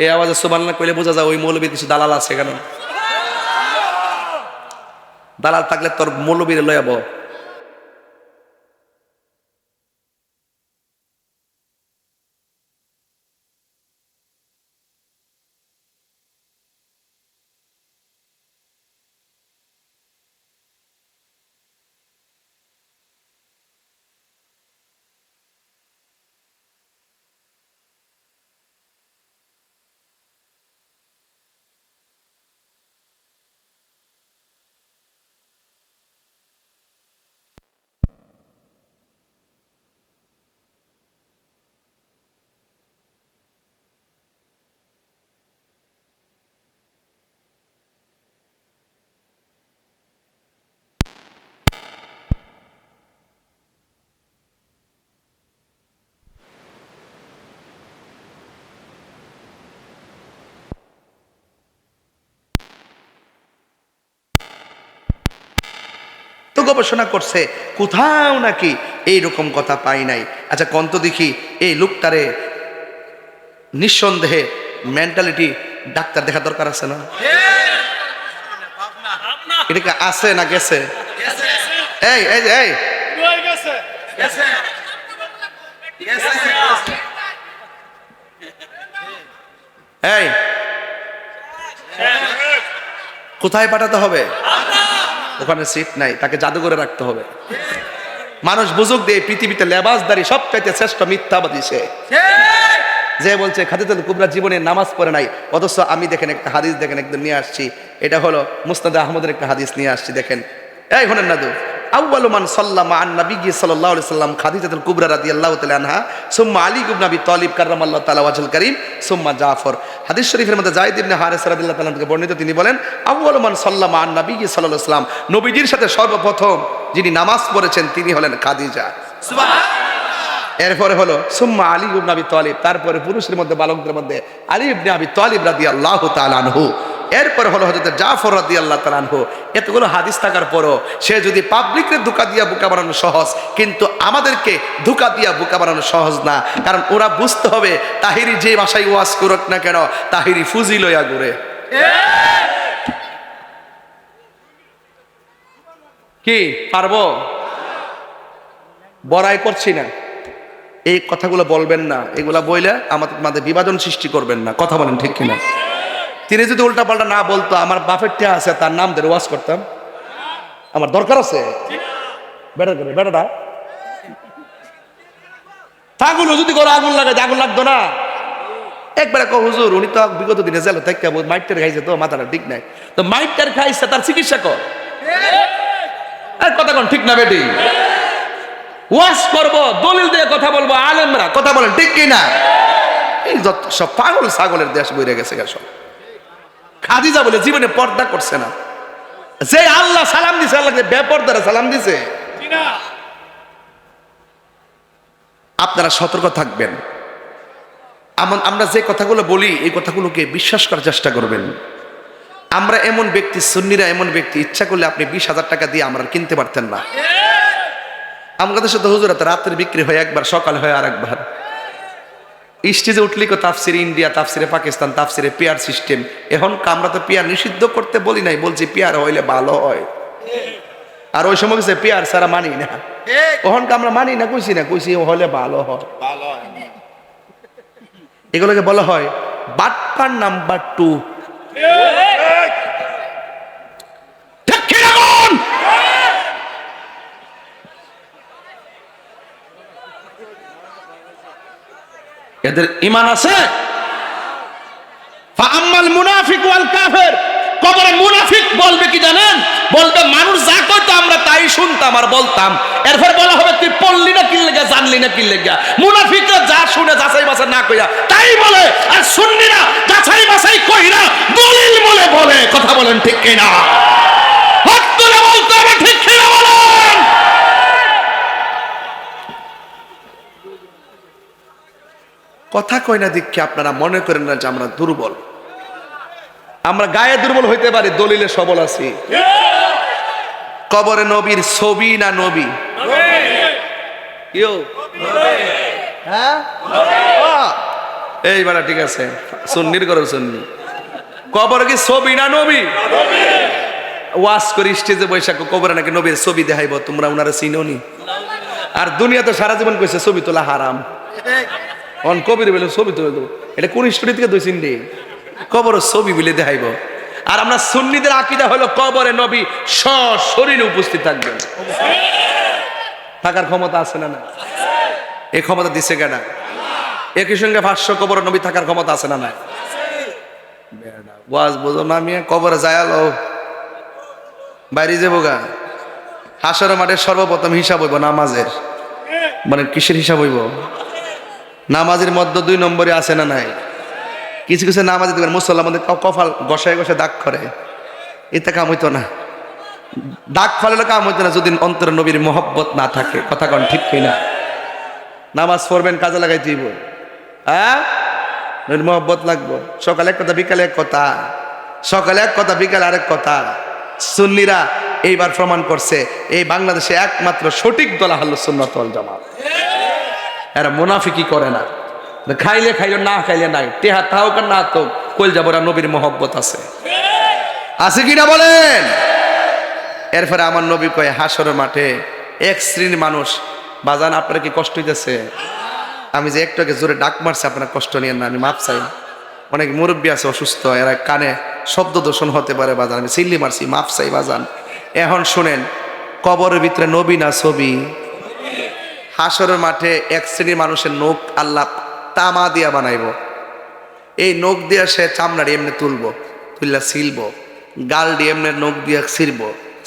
এই আওয়াজে সুবহানাল্লাহ কইলে বোঝা যায় ওই মৌলবীর কিছু দালাল আছে। কেন দালাল থাকলে তোর মৌলবীর লয়াব। তো গবেষণা করছে, কোথাও নাকি এইরকম কথা পাই নাই। আচ্ছা কন্ত দেখি, এই লোকটারে নিঃসন্দেহে মেন্টালিটি ডাক্তার দেখা দরকার আছে না? এটা কি আছে না গেছে? এই এই এই এই কোথায় পাঠাতে হবে? ওখানে সিট নাই, তাকে জাদুঘরে রাখতে হবে। মানুষ বুঝুক দিয়ে পৃথিবীতে লেবাসদারি সবচাইতে শ্রেষ্ঠ মিথ্যাবাদী সে, যে বলছে খাদিজাতুল কুবরা জীবনে নামাজ পড়ে নাই। অথচ আমি দেখেন একটা হাদিস দেখেন একদম নিয়ে আসছি, এটা হলো মুসনাদে আহমদের একটা হাদিস নিয়ে আসছি। দেখেন এই হলেন না, আউয়ালু মান সাল্লামা আন নবী সাল্লাল্লাহু আলাইহি সাল্লাম খাদিজাতুল কুবরা রাদিয়াল্লাহু তাআলা আনহা সুম্মা আলী ইবনে আবি তালিব কাররামাল্লাহু তাআলা ওয়াজহুল কারীম সুম্মা জাফর। হাদিস শরীফের মধ্যে যায়েদ ইবনে হারিস রাদিয়াল্লাহু তাআলা থেকে বর্ণিত, তিনি বলেন আউয়ালু মান সাল্লামা আন নবী সাল্লাল্লাহু আলাইহি সাল্লাম, নবীজির সাথে সর্বপ্রথম যিনি নামাজ পড়েছেন তিনি হলেন খাদিজা। সুবহানাল্লাহ। এরপরে হলো সুম্মা আলী ইবনে আবি তালিব, তারপরে পুরুষের মধ্যে বালকদের মধ্যে আলী ইবনে আবি তালিব রাদিয়াল্লাহু তাআলা আনহু। এরপরে হলো হযরত জাফর রাদিয়াল্লাহু তাআলা আনহু। এতগুলো হাদিস থাকার পরও সে যদি পাবলিকরে ধোঁকা দিয়া বোকা বানানো সহজ, কিন্তু আমাদেরকে ধোঁকা দিয়া বোকা বানানো সহজ না। কারণ ওরা বুঝতে হবে তাহিরি যে ভাষায় ওয়াজ করুক না কেন, তাহিরি ফুজি লইয়া ঘুরে। কি পারবো? বড়াই করছি না, এই কথাগুলো বলবেন না, এগুলা বইলে আমাদের মাঝে বিভাজন সৃষ্টি করবেন না। কথা বলেন ঠিক কিনা? তিনি যদি উল্টা পাল্টা না বলতো, আমার বাপের টা আছে তার নাম ধরে ওয়াজ করতাম? আমার দরকার আছে? বেটা করে বেটাটা আগুন যদি করে আগুন লাগাই, আগুন লাগতো না? একবারে কো হুজুর উনি তো বিগত দিনে জেল থেকে মাইটার খাইছে, তো মাথাটা ঠিক নাই, তো মাইটার খাইছে তার চিকিৎসা কর। কথা কোন ঠিক না বেটি? ওয়াজ করবো, দলিল দিয়ে কথা বলবো, আলেমরা কথা বলেন ঠিক কিনা? এই যত সব পাগল ছাগলের দেশ বইরে গেছে সব। খাদিজা বলে জীবনে পর্দা করছে না, যে আল্লাহ সালাম দিছে, আল্লাহকে বেপরদারা সালাম দিছে। আপনারা সতর্ক থাকবেন। আমরা যে কথাগুলো বলি এই কথাগুলোকে বিশ্বাস করার চেষ্টা করবেন। আমরা এমন ব্যক্তি, সুন্নিরা এমন ব্যক্তি, ইচ্ছা করলে আপনি 20,000 টাকা দিয়ে আমরা কিনতে পারতেন না। আমাদের সাথে হুজুরাত রাতের বিক্রি হয় একবার, সকাল হয় আর একবার। স্টেজে উঠলি কো তাফসিরে ইন্ডিয়া, তাফসিরে পাকিস্তান, তাফসিরে পেয়ার সিস্টেম। এখন আমরা তো পেয়ার নিষিদ্ধ করতে বলি নাই, বলছি পেয়ার হইলে ভালো হয়। আর ওই সময় গেছে পেয়ার ছাড়া মানি না, ওখান আমরা মানি না, কইছি হলে ভালো হয়। এগুলোকে বলা হয় বাটপার নাম্বার 2। এদের ঈমান আছে? ফাআম্মাল মুনাফিক ওয়াল কাফির, কবরে মুনাফিক বলবে কি জানেন? বলবে মানুষ যা কইতো আমরা তাই শুনতাম আর বলতাম। এরপর বলা হবে তুই পড়লি না কি লাগা, জানলি না কি লাগা। মুনাফিকরা যা শুনে যাচাই বাছাই না কইরা তাই বলে, আর সুন্নিরা যাচাই বাছাই কইরা দলিল বলে বলে। কথা বলেন ঠিক কিনা? হক তুলে বলতে হবে ঠিক কিনা বলেন? কথা কয় না দেখে আপনারা মনে করেন না যে আমরা দুর্বল। আমরা গায়ে দুর্বল হইতে পারি, দলিলে সবল আছি। কবরে নবীর ছবি না নবী? হ্যাঁ এইবার ঠিক আছে, সুন্নির করো সুন্নি। কবরে কি ছবি না নবী? ওয়াজ করি স্টেজে বৈশাখ, কবরে নাকি নবীর ছবি দেখাইব, তোমরা উনারা চিনোনি? আর দুনিয়া তো সারা জীবন কইছে ছবি তোলা হারাম, অন কবির বলে ছবি তুলে দেবো। এটা কোন স্টোরি থেকে দইছেন রে? কবর ছবি বলে দেখাইব। আর আমরা সুন্নিদের আকীদা হলো কবরে নবী সশরীরে উপস্থিত থাকবেন। থাকার ক্ষমতা আছে না? না, এই ক্ষমতা দিছে কেডা? একই সঙ্গে ভাষ্য কবরে নবী থাকার ক্ষমতা আছে না? না, ওয়াজ বুঝো না মিয়া, কবরে যায়ালো বাইরে যাবো গা। হাসরের মাঠে সর্বপ্রথম হিসাব হইব নামাজের। মানে কিসের হিসাব হইব? নামাজের মধ্যে 2 নম্বরে আছে না নাই? কিছু কিছু নামাজ দেখবেন মুসল্লার মধ্যে কপাল ঘষায় ঘষে দাগ করে, এতে কাম হইতো না। দাগ ফেলে কাম হইতো না যদি অন্তরে নবীর মহব্বত না থাকে। কথা কন ঠিক কিনা? নামাজ পড়বেন, কাজে লাগাই দিব, হ্যাঁ নবীর মহব্বত লাগবো। সকালে এক কথা, বিকালে এক কথা, সকালে এক কথা, বিকালে আরেক কথা। সুন্নিরা এইবার প্রমাণ করছে এই বাংলাদেশে একমাত্র সঠিক দল আহলে সুন্নাত ওয়াল জামাত। এরা মুনাফিকি করে না, খাইলে খাইলে না খাইলে নাই, টেহা তাওক আর না তো কইল যাব নবীর মহব্বত আছে। আছে কিনা বলেন? এরপরে আমার নবী কয় হাসরের মাঠে এক শ্রেণীর মানুষ, বাজান আপনার কি কষ্ট হইতেছে? আমি যে একটু আগে জোরে ডাক মারছি, আপনার কষ্ট নিয়েন না, আমি মাপ চাই। অনেক মুরব্বী আছে অসুস্থ, এরা কানে শব্দ দূষণ হতে পারে, বাজান আমি সিল্লি মারছি, মাপ চাই বাজান। এখন শুনেন, কবরের ভিতরে নবী না ছবি? হাসরের মাঠে এক শ্রেণীর মানুষের নখ আল্লাহ তামা দিয়া বানাইব। এই নখ দিয়া সে চামড়াটি এমনি তুলবো, তুললা ছিলব, গাল দিয়ে এমনি নখ দিয়া ছিড়ব,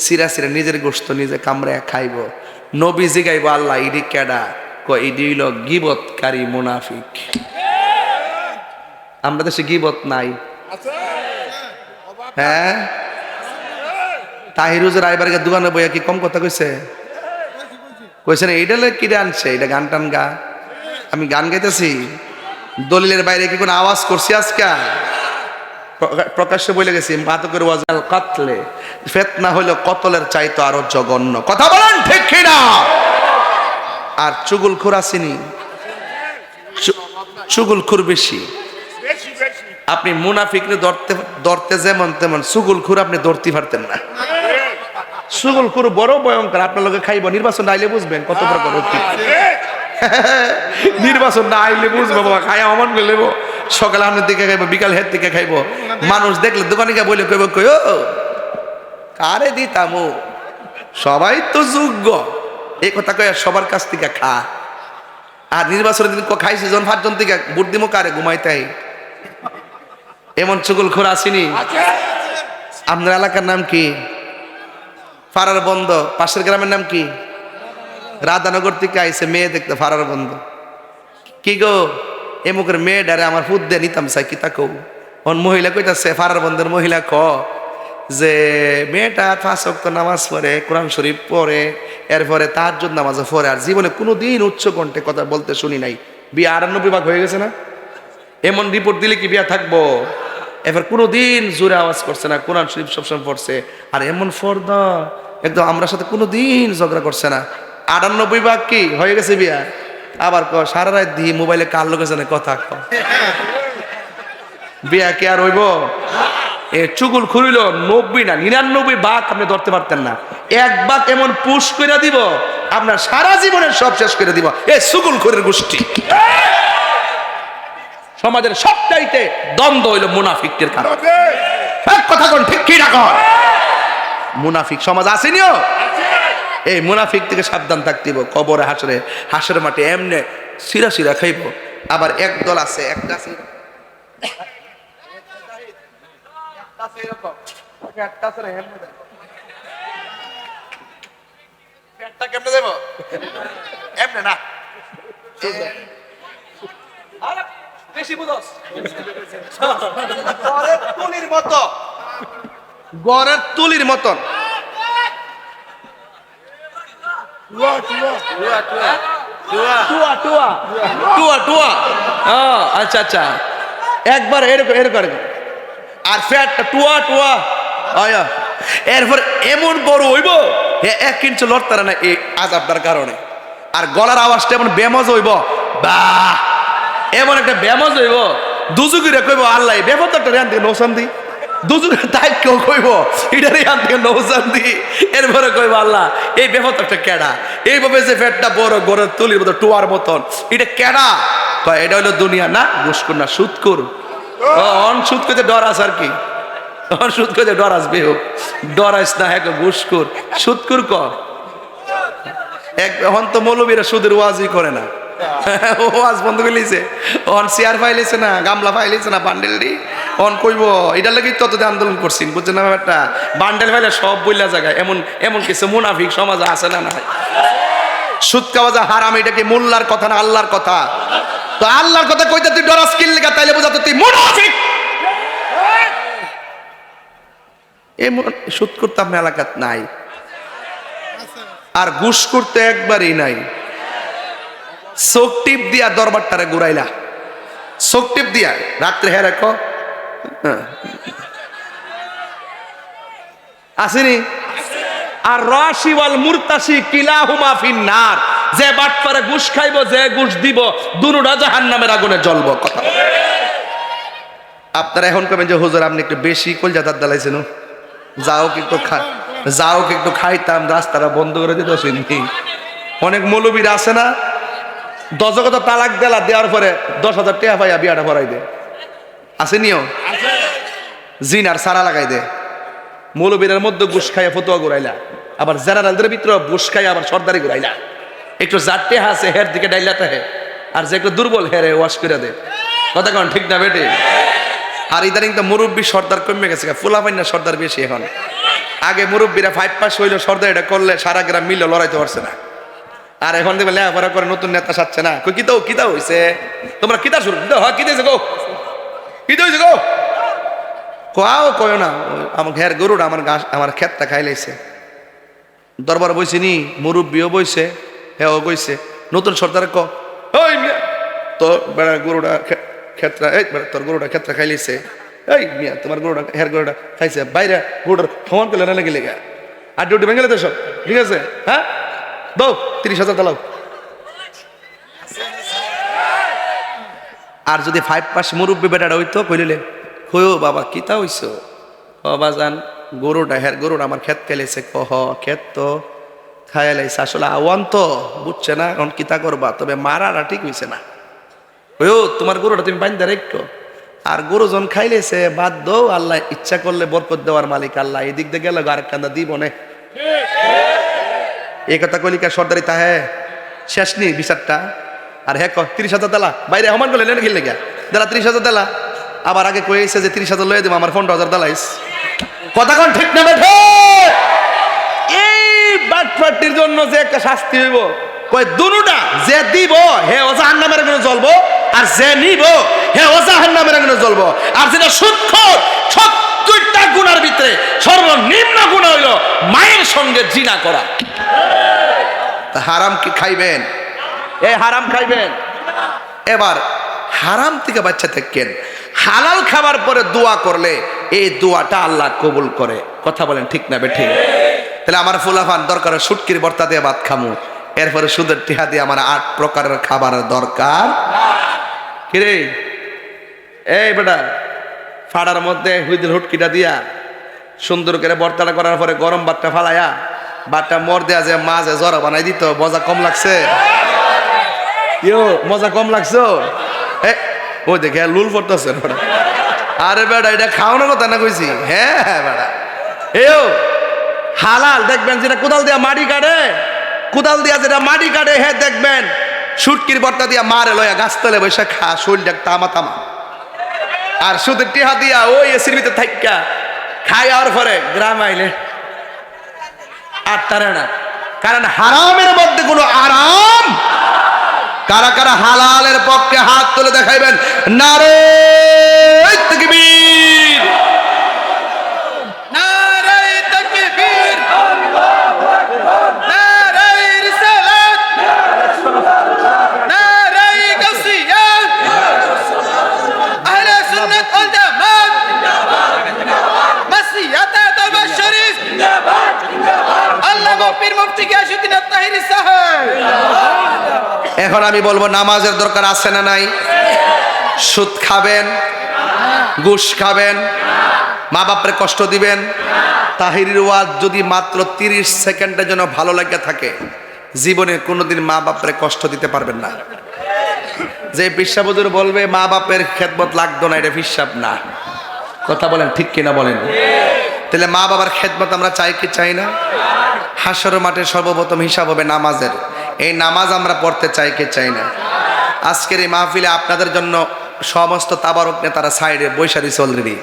সিরা সিরা নিজের গোস্ত নিজে কামড়ায় খাইব। নবী জিগাইব আল্লাহ ইডি কেডা? ইডি হইল গিবতকারী মুনাফিক। আমরা দেশে গিবত নাই, হ্যাঁ? তাহিরুজের রায়বাড়ির দোকানে বইয়া কি কম কথা কইছে? কইছে না এইটা কিরে আনছে, এটা গান টান গা। আমি গান গাইতেছি, দলিলের বাইরে কি কোনো আওয়াজ করছি আজকে? প্রকাশ্যে বলে গেছি মাতকের ওয়াজাল কাতলে, ফিতনা হলো কতলের চাইতো আরো জঘন্য। কথা বলেন ঠিক কিনা? আর চুগলখোর আসেনি, চুগলখোর বেশি। আপনি মুনাফিকরে ধরতে যেমন তেমন চুগলখোর আপনি ধরতে পারতেন না। চুগলখোর বড় ভয়ঙ্কর, আপনার লোকে খাইব। নির্বাচন না আইলে বুঝবেন কত প্রকার। নির্বাচন না আইলে বুঝবো বাবা, খাই অমান করে লেবো। সকালে আপনার দিকে খাইবো, বিকাল হের দিকে খাইবো। মানুষ দেখলে দোকানে গিয়ে বলে কইব, কই ও কারে দিতাম, সবাই তো যোগ্য। এই কথা কয়ে সবার কাছ থেকে খা। আর নির্বাচনের দিন খাইছি যখন 5 জন থেকে ভোট দিমো কারে ঘুমাইতাই। এমন চুগলখোর আসেনি? আপনার এলাকার নাম কি? ফারার বন্ধ। পাশের গ্রামের নাম কি? রাধানগর থেকে আইসে মেয়ে দেখতে ফারার বন্ধ। কি গো এমুকের মেয়ে ডারে আমার ফুট দিয়ে নিতাম চাই কি তাকো। অন মহিলা কইতাছে, ফারার বন্ধের মহিলা ক যে মেয়েটা 5 ওয়াক্ত নামাজ পড়ে, কোরআন শরীফ পড়ে, এরপরে তাহাজ্জুদ নামাজও পড়ে, আর জীবনে কোনোদিন উচ্চ কণ্ঠে কথা বলতে শুনি নাই। বিয়ে 98 ভাগ হয়ে গেছে না? এমন রিপোর্ট দিলে কি বিয়া থাকবো? এবার কোনোদিন জোরে আওয়াজ করছে না, কোরআন শরীফ সবসময় পড়ছে, আর এমন ফর্দা একদম আমরা সাথে কোনোদিন ঝগড়া করছে না। 98 ভাগ কি হয়ে গেছে বিয়া? আবার সারা রাত দিয়ে মোবাইলে কার লোক জানে কথা ক, বিয়া কে আর হইব? এ চুগুল খুলিল 90 না 99 ভাগ আপনি ধরতে পারতেন না। 1 ভাগ এমন পুশ করে দিব আপনার সারা জীবনের সব শেষ করে দিব। এ চুগুল খুরের গোষ্ঠী। সমাজের সবচাইতে দ্বন্দ্ব হইল মুনাফিকদের কারণে। এক কথা কোন ঠিক কি না কর? মুনাফিক সমাজ আসেনিও, এই মুনাফিক থেকে সাবধান থাকতে হবে। কবরে হাসরে, হাসরের মাঠে এমনে সিরা সিরা খাইব। আবার এক দল আছে, একটা আছে কেমনে দেব এমনে না, বেশি বুঝস গড়ের তুলির মতো, গড়ের তুলির মতন। আচ্ছা আচ্ছা, একবার এরকম এরকম আর ফ্যাটটা টুয়া টুয়া আয়া এরপর এমন বড় হইব 1 ইঞ্চি লড়তারা না এই আযাবটার কারণে। আর গলার আওয়াজটা এমন বেমজ হইব, বাহ এমন একটা বেমজ হইব, দুজুগিরে কইব আল্লাহ বেফতটা রেন থেকে নৌসান্দি, দুজুগে তাই কেউ কইব এটারে আন থেকে নৌসান্দি। এরপরে কইব আল্লাহ এই বেফতটা কেডা, এইভাবে যে ফ্যাটটা বড় গড়ের তুলির মতো টুয়ার মতন, এটা কেডা? কয় এটা হইলো দুনিয়া না, ঘুষখোর না, সুদখোর। অন সুদ করতে ডর আস আর কি, অন সুদ করতে ডর আসবে, হোক ডরাইস না, হ্যাঁ ঘুষখোর সুদখোর কর। এখন তো মৌলবীরা সুদের ওয়াজই করে না, ওয়াজ বন্ধ করে লিছে, অন চেয়ার ফাইলেছে না, গামলা ফাইলেছে না, বান্ডেল দি অন কইব এটার লাগি তত আন্দোলন করছেন, বুঝছেন না ব্যাপারটা? বান্ডেল ফাইলে সব বইলা জায়গায় এমন এমন কিছু মুনাফিক সমাজ আছে না? নাই সুদ খাওয়া যা হারাম, এটা কি মোল্লার কথা না আল্লাহর কথা? তো আল্লাহর কথা কইতে তুই ডরাস কিল লেগা, তাইলে বুঝাতো তুই মুনাফিক। এমন সুদ করতাম এলাকাত নাই, আর ঘুষ করতে একবারই নাই। চোখ টিপ দিয়া দরবারটারে ঘুরাইলা, চোখ টিপ দিয়া রাত্রে হ্যাঁ রেখো আসেনি। আর রাশি ওয়াল মুরতাশি কিলাহুমা ফিন্নার, যে বাটপারে ঘুষ খাইবো, যে ঘুষ দিব, দুনুটা জাহান্নামের আগুনে জ্বলবো। কথা আপনারা এখন কবেন যে হুজুর আপনি একটু বেশি কলজাতার দালাইছেন, যাও কি একটু যাও কি একটু খাইতাম, রাস্তাটা বন্ধ করে দিতে শুনি। অনেক মৌলবীরা আছে না, দশকত তালাক দেলা দেওয়ার পরে 10,000 টাকা পাইয়া বিয়াটা ভরাই দে, আসেনিও জিনার সারা লাগাই দে। মৌলবীরের মধ্যে ঘুষ খাইয়া ফতুয়া ঘুরাইলা, আবার জেনারেলদের ভিতরে ঘুষ খাইয়া আবার সর্দারি ঘুরাইলা। একটু জাটে হাসে হের দিকে ডাইলাতে হে, আর যে একটু দুর্বল হেরে ওয়াশ করে দে। কথা কন ঠিক না বেটে? আর ইদানিং তো মুরব্বী সর্দার কমে গেছে, ফুলা পাইনা সর্দার বেশি এখন। আগে মুরব্বীরা 5 পাস হইলো, সর্দার এটা করলে সারা গ্রাম মিলে লড়াইতে পারছে না। আর এখন দেখবে লেখাপড়া করে নতুন নেতা সাচ্ছে না, কই কিতাও কিতা হইছে, তোমরা কিতা শুরু কিতা হয়, কিতা হইছে গো, কিতা হইছে গো, কোয়াও কয় না। আমার ঘের গরুটা আমার ক্ষেতটা খাই লাইছে। দরবার বইছে নি, মুরব্বীও বইছে, হ্যাঁ বইছে। নতুন সর্দার ক ওই তো বেড়া গরুটা ক্ষেত্রা, এই বেড়া তোর গরুটা ক্ষেত্রা খাই লাইছে, এই মিয়া তোমার গরুটা হের গরুটা খাইছে, বাইরে গরুটার সমান করলে না লেগে লেগে আর ডিউটি ভেঙে তো সব ঠিক আছে। হ্যাঁ দাও 30,000 দাও। আর যদি 5 পাস মুরব্বী বেটাটা হইতো কইলে কইও বাবা কিতা হইছো, বাবা জান গরুটা হের গরুটা আমার ক্ষেত খাইলেছে, কহ ক্ষেত তো খাইয়া লাইছে, আসলে আওয়ান তো বুঝছে না, এখন কিতা করবা, তবে মারাটা ঠিক হইছে না। ওইও তোমার গরুটা তুমি বান্ধা রেখো, আর গরু জন খাইলেছে বাদ দো, আল্লাহ ইচ্ছা করলে বরকত দেওয়ার মালিক আল্লাহ, এদিক দিয়ে গেল আরেক কান্দা দিব নে। এই কথা কলিকা সর্দারি তাহে শেষ নি বিচারটা। আর হ্যাঁ 30,000 দিলা, বাইরে হমান করলে লেনে খেলে গিয়া দিলা 30,000 দিলা, আবার আগে কইছে যে 30,000 লয়ে দিব, আমার 15,000 দিলাইস। কথা কোন ঠিক না বেঠে? এই বাটপাটির জন্য যে একটা শাস্তি হইব, কয় দুনুটা যে দিব হে ও জাহান্নামের আগুনে জ্বলবো, আর যে নিব হে ও জাহান্নামের আগুনে জ্বলবো। আর যেটা সুদখোর 70টা গুনার ভিতরে সর্বনিম্ন গুনাহ হইল মায়ের সঙ্গে জিনা করা। হারাম কি খাইবেন? এই হারাম খাইবেন। এবার হারাম থেকে বাচ্চা থাকেন, হালাল খাবার পরে দোয়া করলে এই দোয়াটা আল্লাহ কবুল করে। কথা বলেন ঠিক না বেঠিক? তাহলে আমার ফুলাফান দরকার শুটকির ভর্তা দিয়ে ভাত খামু, এরপরে সুদের টিহা দিয়ে আমার 8 প্রকারের খাবারের দরকার। কিরে এই বেটা, ফাড়ার মধ্যে হুইদিল হুটকিটা দিয়া সুন্দর করে ভর্তাটা করার পরে গরম ভাতটা ফালাইয়া ভাতটা মর দেয়া যে মাঝে জরা বানাই দিত, মজা কম লাগছে? ইয়ো মজা কম লাগছো? ও দেখে লুল পড়তেছে। আরে বেটা এটা খাওয়ানোর কথা না কইছি। হ্যাঁ হ্যাঁ বেটা, এও হালাল দেখবেন যেটা কোদাল দিয়া মাটি কাটে, কোদাল দিয়া যেটা মাটি কাটে, হ্যাঁ দেখবেন শুটকির ভর্তা দিয়া মারে লয়া গাছতলে বসে খা, শরীরটা তামা তামা। আর সুদের টিহা দিয়া ওই এসির ভিতরে থাইকা খাই আর পরে গ্রাম আইলে আর তারা না, কারণ হারামের মধ্যে কোনো আরাম। কারা কারা হালালের পক্ষে হাত তুলে দেখাইবেন নারে তাকবীর, নারে তাকবীর, নারে রিসালাত, নারে গাসিয়াত, আহলে সুন্নাত ওয়াল জামাত, এখন আমি বলবো নামাজের দরকার আছে না নাই? সুদ খাবেন, ঘুষ খাবেন, মা বাপরে কষ্ট দিবেন। তাহিরির ওয়াজ যদি মাত্র 30 সেকেন্ডের জন্য ভালো লাগে থাকে, জীবনে কোনোদিন মা বাপরে কষ্ট দিতে পারবেন না। যে পিসাবুদুর বলবে মা বাপের খেদমত লাগতো না, এটা পিসাব না। কথা বলেন ঠিক কিনা বলেন? তাহলে মা বাবার খেদমত আমরা চাই কি চাই না? হাসরের মাঠে সর্বপ্রথম হিসাব হবে নামাজের। এই নামাজ আমরা পড়তে চাই কি চাই না? আজকের এই মাহফিলে আপনাদের জন্য সমস্ত তাবারক নেতারা সাইডে বৈশা দিছে অলরেডি।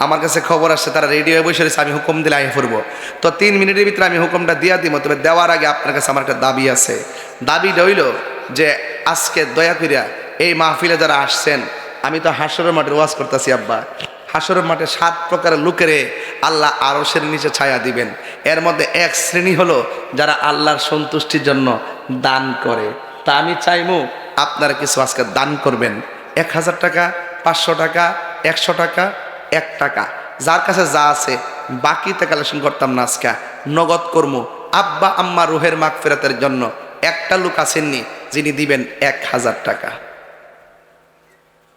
আমার কাছে খবর আসছে তারা রেডিও বসে রয়েছে, আমি হুকুম দিলে আই পড়বো। তো 3 মিনিটের ভিতরে আমি হুকুমটা দিয়া দিব। তবে দেওয়ার আগে আপনার কাছে আমার একটা দাবি আছে। দাবি রইল যে আজকে দয়া করিয়া এই মাহফিলে যারা আসছেন, আমি তো হাসরের মাঠে ওয়াজ করতেছি আব্বা, হাসরের মাঠে 7 প্রকারের লোকেরে আল্লাহ আরশের নিচে ছায়া দিবেন। এর মধ্যে এক শ্রেণী হলো যারা আল্লাহর সন্তুষ্টির জন্য দান করে। তা আমি চাইমু আপনারা কিছু আজকে দান করবেন। 1000 টাকা, 500 টাকা, 100 টাকা, 1 টাকা, যার কাছে যা আছে। বাকিতে কালেকশন করতাম না, আজকে নগদ কর্ম। আব্বা আম্মা রুহের মাগফিরাতের জন্য একটা লোক আসেননি যিনি দিবেন 1000 টাকা।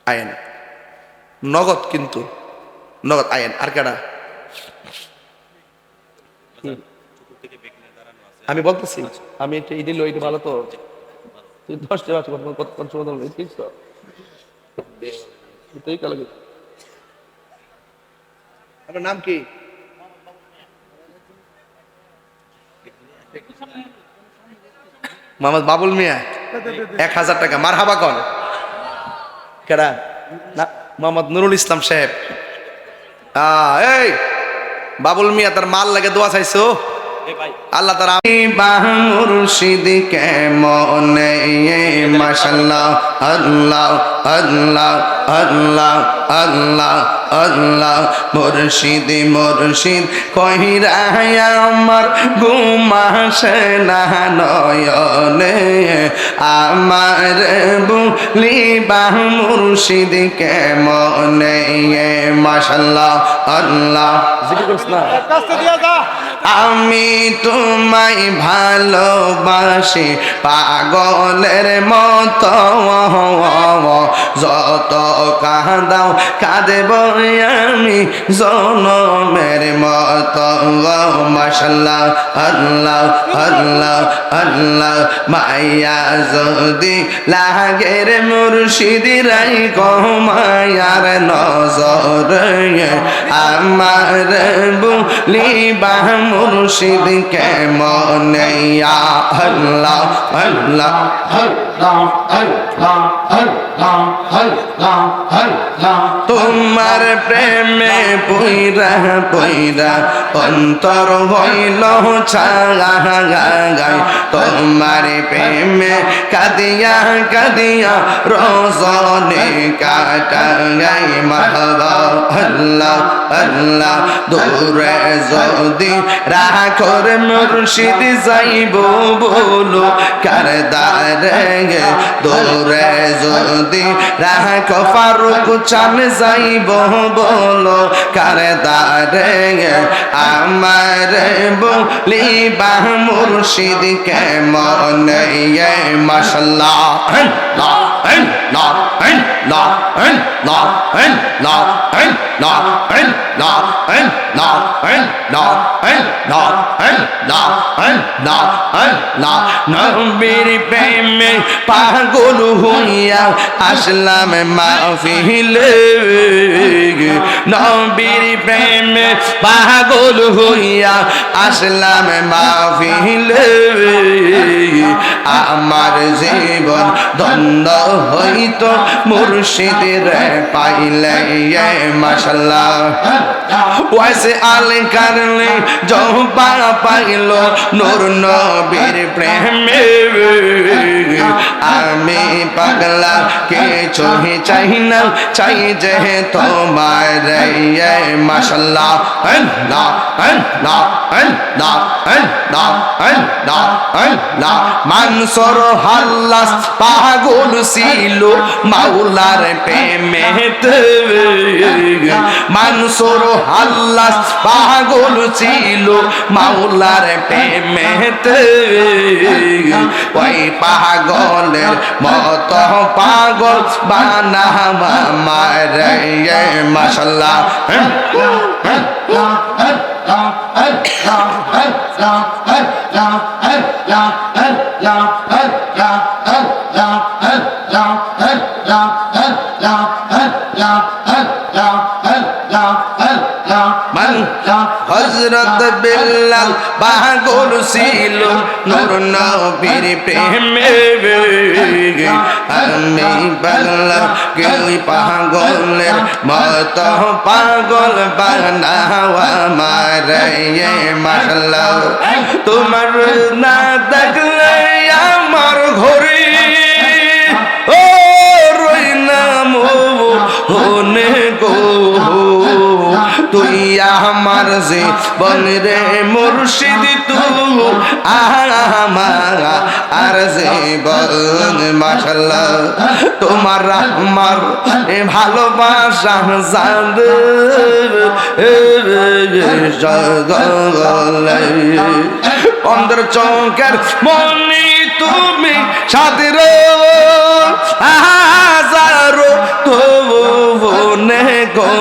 আয়েন নগদ, কিন্তু নগদ আয়েন। আর কেডা? আমি বলতেছি, আমি এটা ইডিল ওইটা ভালো তো 10 টাকা আছে। কত সময় ধরে ঠিক তো এটাই কাল। আপনার নাম কি? মোহাম্মদ বাবুল মিয়া। 1000 টাকা। মারহাবা কন। কেডা? না, মোহাম্মদ নুরুল ইসলাম সাহেব। এই বাবুল মিয়া, তার মাল লাগে দোয়া চাইছো আল্লাহ তারা। মুর্শিদ কেমনে মাশাআল্লাহ, আল্লাহ আল্লাহ আল্লাহ আল্লাহ আল্লাহ। মুর্শিদ মুর্শিদ কহিরা আমার ঘুমাসে না নয়নে, আমার বলিবা মুর্শিদ কেমনে মাশাআল্লাহ আল্লাহ। জিকির করিস না। আমি তোমায় ভালোবাসি পাগলের মতো, যত কাঁদাও কাঁদেব আমি জনমের মতো। মাশাআল্লাহ আল্লাহ আল্লাহ আল্লাহ। মায়া যদি লাগে রে মুর্শিদ রাই কমায়ার নজর, আমার বলিবা মুর্শিদ কেমনে আল্লাহ আল্লাহ আল্লাহ আল্লাহ আল্লাহ আল্লাহ আল্লাহ। তোমার প্রেমে পইরা পইরা অন্তর হইল ছাগাই, তোমার প্রেমে কাঁদিয়া কাঁদিয়া রজনী কাটাই। মাহবা আল্লাহ আল্লাহ। দূরে যদি রাখর মুর্শিদ যাইব বলো কারদারে, দূরে যদি রাখ ফারুক চান যাইব বলো কারদারে, আমার বলিবা মুর্শিদ কেমনে মাশাআল্লাহ আল্লাহ আল্লাহ আল্লাহ আল্লাহ আল্লাহ আল্লাহ আল্লাহ আল্লাহ আল্লাহ আল্লাহ আল্লাহ আল্লাহ আল্লাহ। নবীর প্রেমে পাগল হইয়া আসলাম মাহফিলে, নবীর প্রেমে পাগল হইয়া আসলাম মাহফিলে। আমার জীবন দ্বন্দ্ব হইত মুর্শিদের পাইলে মাশাআল্লাহ। ওয়াইসে আল কারলে জবা পাইল নূর নবীর প্রেমে, আমি পাগলা কিছু চাই না, চাই যে তোমার মাশাআল্লাহ আল্লাহ আল্লাহ আল্লাহ আল্লাহ আল্লাহ আল্লাহ। মানসুর হাল্লাস পাগল ছিল মাওলার প্রেমেতে, মানসুর আল্লাহ পাগল ছিল মাওলার প্রেমেতে ওই পাগলের মত পাগল বানাবা মারে মাশাআল্লাহ হযরত বিল্লাল পাগল ছিল নূর নবীর প্রেমে আমি পাগল কেউ পাগলের মত পাগল বানাওয়া মারে মাশাআল্লাহ তোমার না দেখলে আমার ঘরে ও রইনা মোহনে গো তুই আমার জীবন রে মুর্শিদ তুই আমার আর জীবন মাশাআল্লাহ তোমার আমার ভালোবাসা জান অন্তর চৌকের মনি তুমি সাদের হাজারো তোনে গো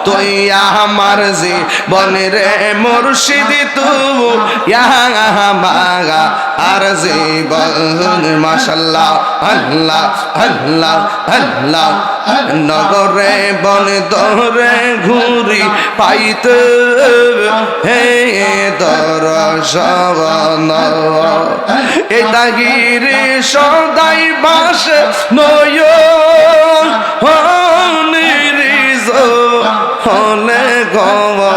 তুই আমার জীবন রে মুর্শিদ তুই আমার আর জীবন মাশাআল্লাহ আল্লাহ আল্লাহ আল্লাহ নগরে বন দরে ঘুরি পাইতে হে দর্শন এটা গিরি সদাই বাস নয় নিরিজ হলে গলা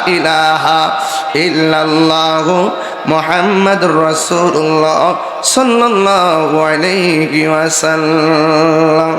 ইলাহা ইল্লাল্লাহু মুহাম্মাদুর রাসূলুল্লাহ সাল্লাল্লাহু আলাইহি ওয়াসাল্লাম